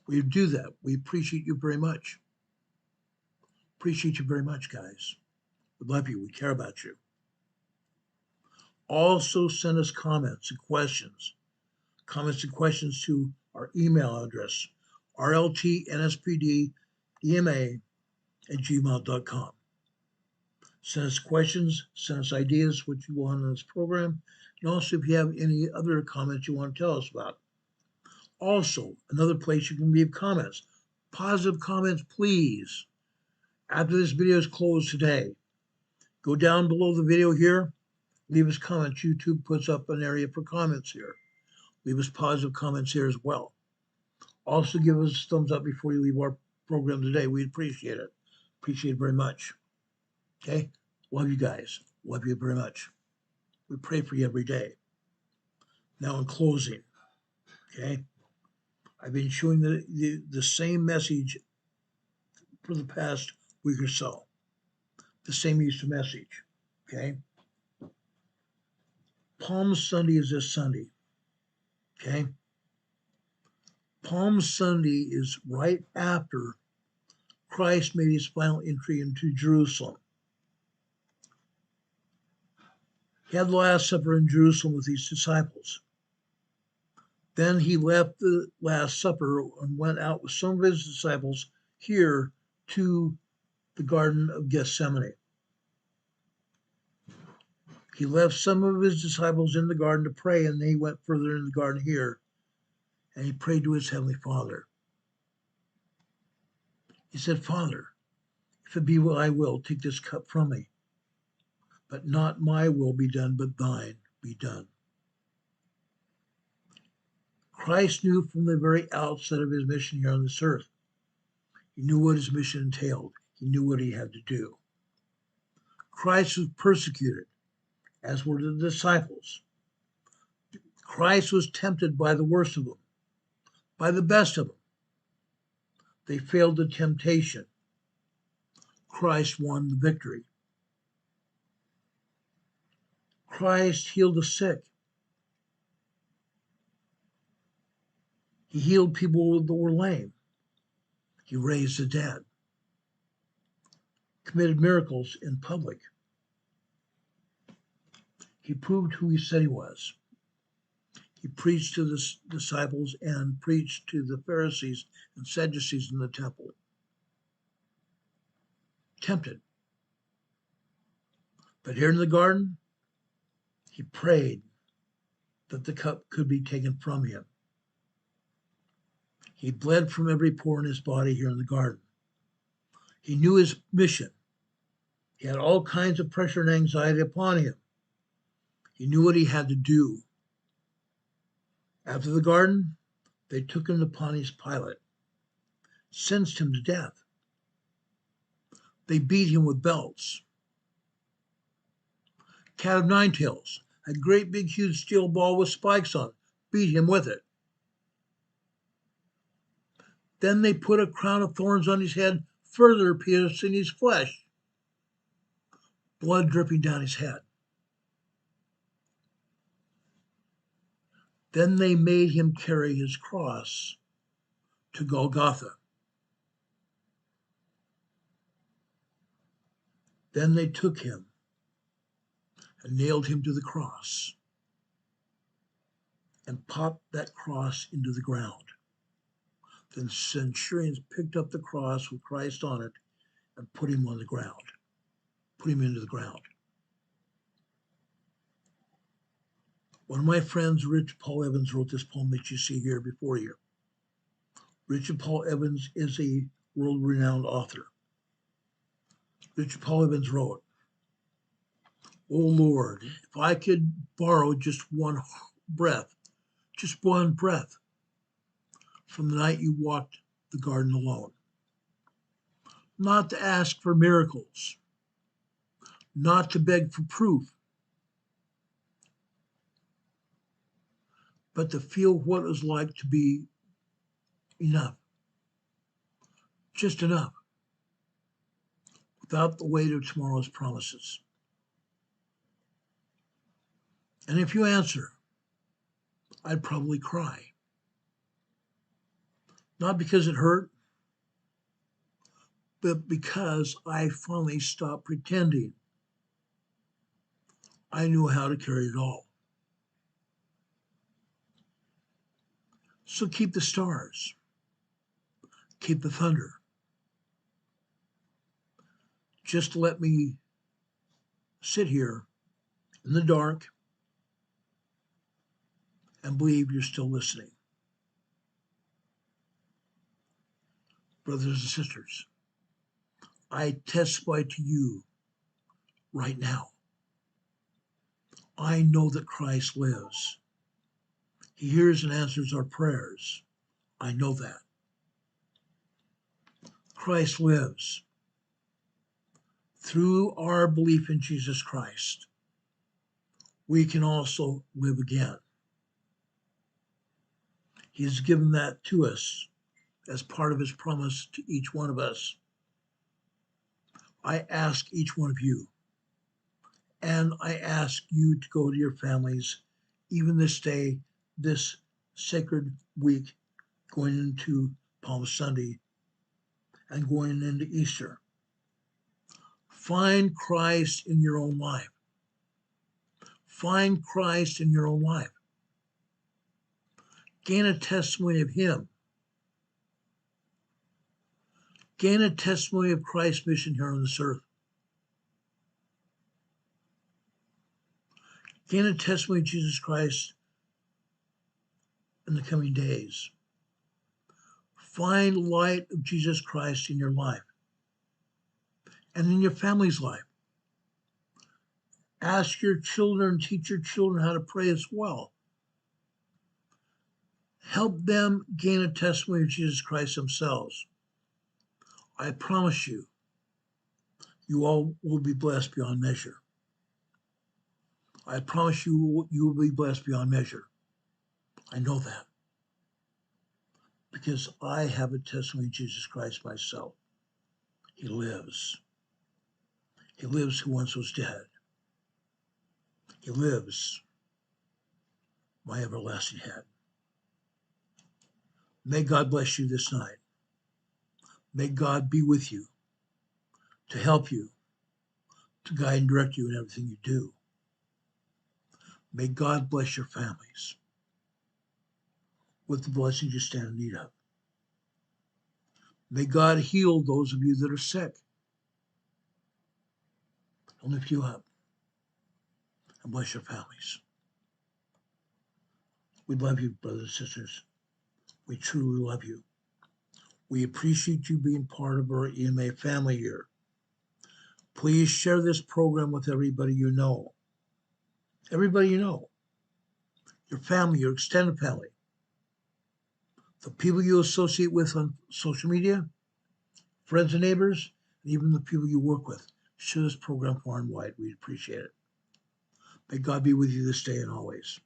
We do that. We appreciate you very much. Appreciate you very much, guys. We love you. We care about you. Also send us comments and questions. Comments and questions to our email address, rltnspdema@gmail.com. Send us questions, send us ideas, what you want on this program, and also if you have any other comments you want to tell us about. Also, another place you can leave comments. Positive comments, please. After this video is closed today, go down below the video here, leave us comments. YouTube puts up an area for comments here. Leave us positive comments here as well. Also, give us a thumbs up before you leave our program today. We'd appreciate it. Appreciate it very much. Okay? Love you guys. Love you very much. We pray for you every day. Now, in closing, okay? I've been showing the same message for the past week or so. The same Easter message, okay? Palm Sunday is this Sunday, okay? Palm Sunday is right after Christ made his final entry into Jerusalem. He had the Last Supper in Jerusalem with his disciples. Then he left the Last Supper and went out with some of his disciples here to the Garden of Gethsemane. He left some of his disciples in the garden to pray, and he went further in the garden here, and he prayed to his Heavenly Father. He said, Father, if it be what I will, take this cup from me. But not my will be done, but thine be done. Christ knew from the very outset of his mission here on this earth. He knew what his mission entailed. He knew what he had to do. Christ was persecuted, as were the disciples. Christ was tempted by the worst of them, by the best of them. They failed the temptation. Christ won the victory. Christ healed the sick. He healed people that were lame. He raised the dead. Committed miracles in public. He proved who he said he was. He preached to the disciples and preached to the Pharisees and Sadducees in the temple. Tempted. But here in the garden, he prayed that the cup could be taken from him. He bled from every pore in his body here in the garden. He knew his mission. He had all kinds of pressure and anxiety upon him. He knew what he had to do. After the garden, they took him to Pontius Pilate, sentenced him to death. They beat him with belts. Cat of nine tails, a great big huge steel ball with spikes on it, beat him with it. Then they put a crown of thorns on his head, further piercing his flesh, blood dripping down his head. Then they made him carry his cross to Golgotha. Then they took him and nailed him to the cross and popped that cross into the ground. Then centurions picked up the cross with Christ on it and put him on the ground, put him into the ground. One of my friends, Richard Paul Evans, wrote this poem that you see here before you. Richard Paul Evans is a world-renowned author. Richard Paul Evans wrote, "Oh Lord, if I could borrow just one breath from the night you walked the garden alone. Not to ask for miracles, not to beg for proof, but to feel what it was like to be enough, just enough, without the weight of tomorrow's promises." And if you answer, I'd probably cry. Not because it hurt, but because I finally stopped pretending I knew how to carry it all. So keep the stars, keep the thunder. Just let me sit here in the dark and believe you're still listening. Brothers and sisters, I testify to you right now. I know that Christ lives. He hears and answers our prayers. I know that. Christ lives. Through our belief in Jesus Christ, we can also live again. He has given that to us as part of his promise to each one of us. I ask each one of you, and I ask you to go to your families, even this day, this sacred week, going into Palm Sunday and going into Easter. Find Christ in your own life. Find Christ in your own life. Gain a testimony of him. Gain a testimony of Christ's mission here on this earth. Gain a testimony of Jesus Christ in the coming days. Find light of Jesus Christ in your life and in your family's life. Ask your children, teach your children how to pray as well. Help them gain a testimony of Jesus Christ themselves. I promise you, you all will be blessed beyond measure. I promise you, you will be blessed beyond measure. I know that. Because I have a testimony of Jesus Christ myself. He lives. He lives who once was dead. He lives, my everlasting head. May God bless you this night. May God be with you, to help you, to guide and direct you in everything you do. May God bless your families with the blessings you stand in need of. May God heal those of you that are sick and lift you up and bless your families. We love you, brothers and sisters. We truly love you. We appreciate you being part of our EMA family here. Please share this program with everybody you know. Everybody you know. Your family, your extended family. The people you associate with on social media, friends and neighbors, and even the people you work with. Share this program far and wide. We'd appreciate it. May God be with you this day and always.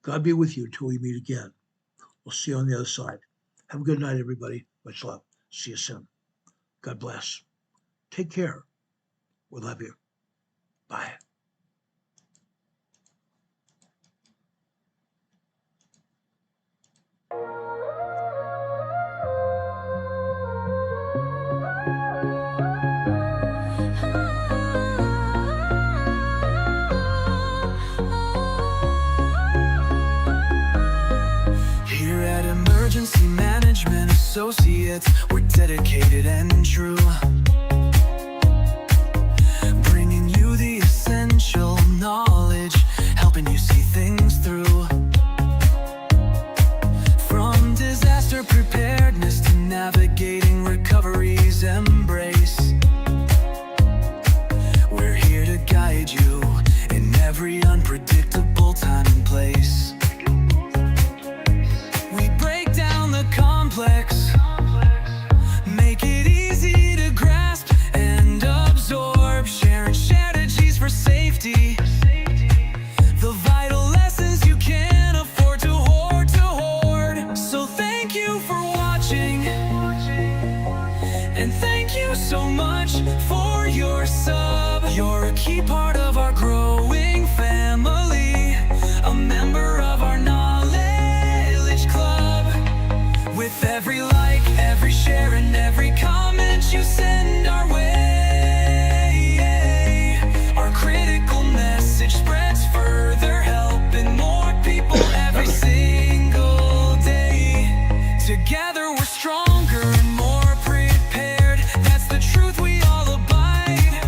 God be with you until we meet again. We'll see you on the other side. Have a good night, everybody. Much love. See you soon. God bless. Take care. We love you. Bye. Here at Emergency Management Associates, we're dedicated and true, bringing you the essential knowledge, helping you see things through. From disaster preparedness to navigating recovery's embrace, we're here to guide you in every unpredictable time and place. We break down the complex, make it easy to grasp and absorb, sharing strategies for safety, the vital lessons you can't afford to hoard. So thank you for watching, and thank you so much for your sub. You're a key part of our growing family, a member of our knowledge club. With every like, every share, and every comment you send our way, our critical message spreads further, helping more people every single day. Together we're stronger and more prepared. That's the truth we all abide.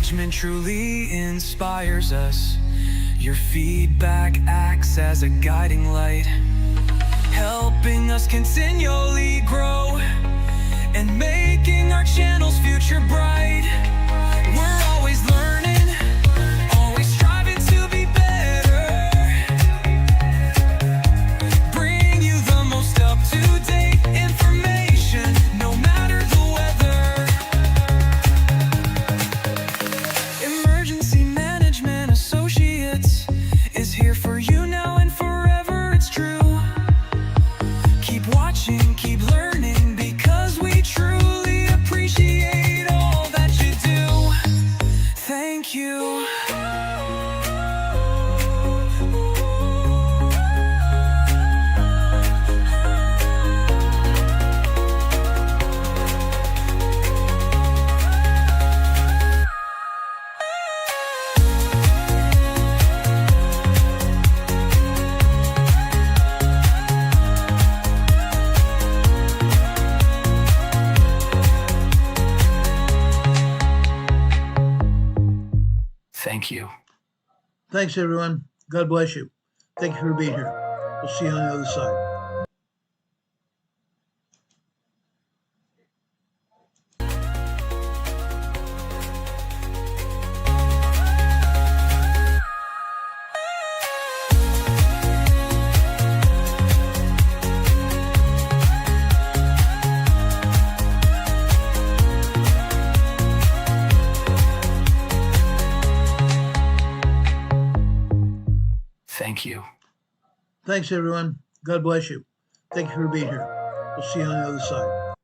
management truly inspires us. Your feedback acts as a guiding light, helping us continually grow and making our channel's future bright. We're always learning, always striving to be better. Bring you the most up-to-date information, no matter the weather. Emergency Management Associates is here for you now and forever, it's true. Keep watching, keep learning, because we truly appreciate all that you do. Thank you. Thank you. Thanks, everyone. God bless you. Thank you for being here. We'll see you on the other side. Thank you. Thanks, everyone. God bless you. Thank you for being here. We'll see you on the other side.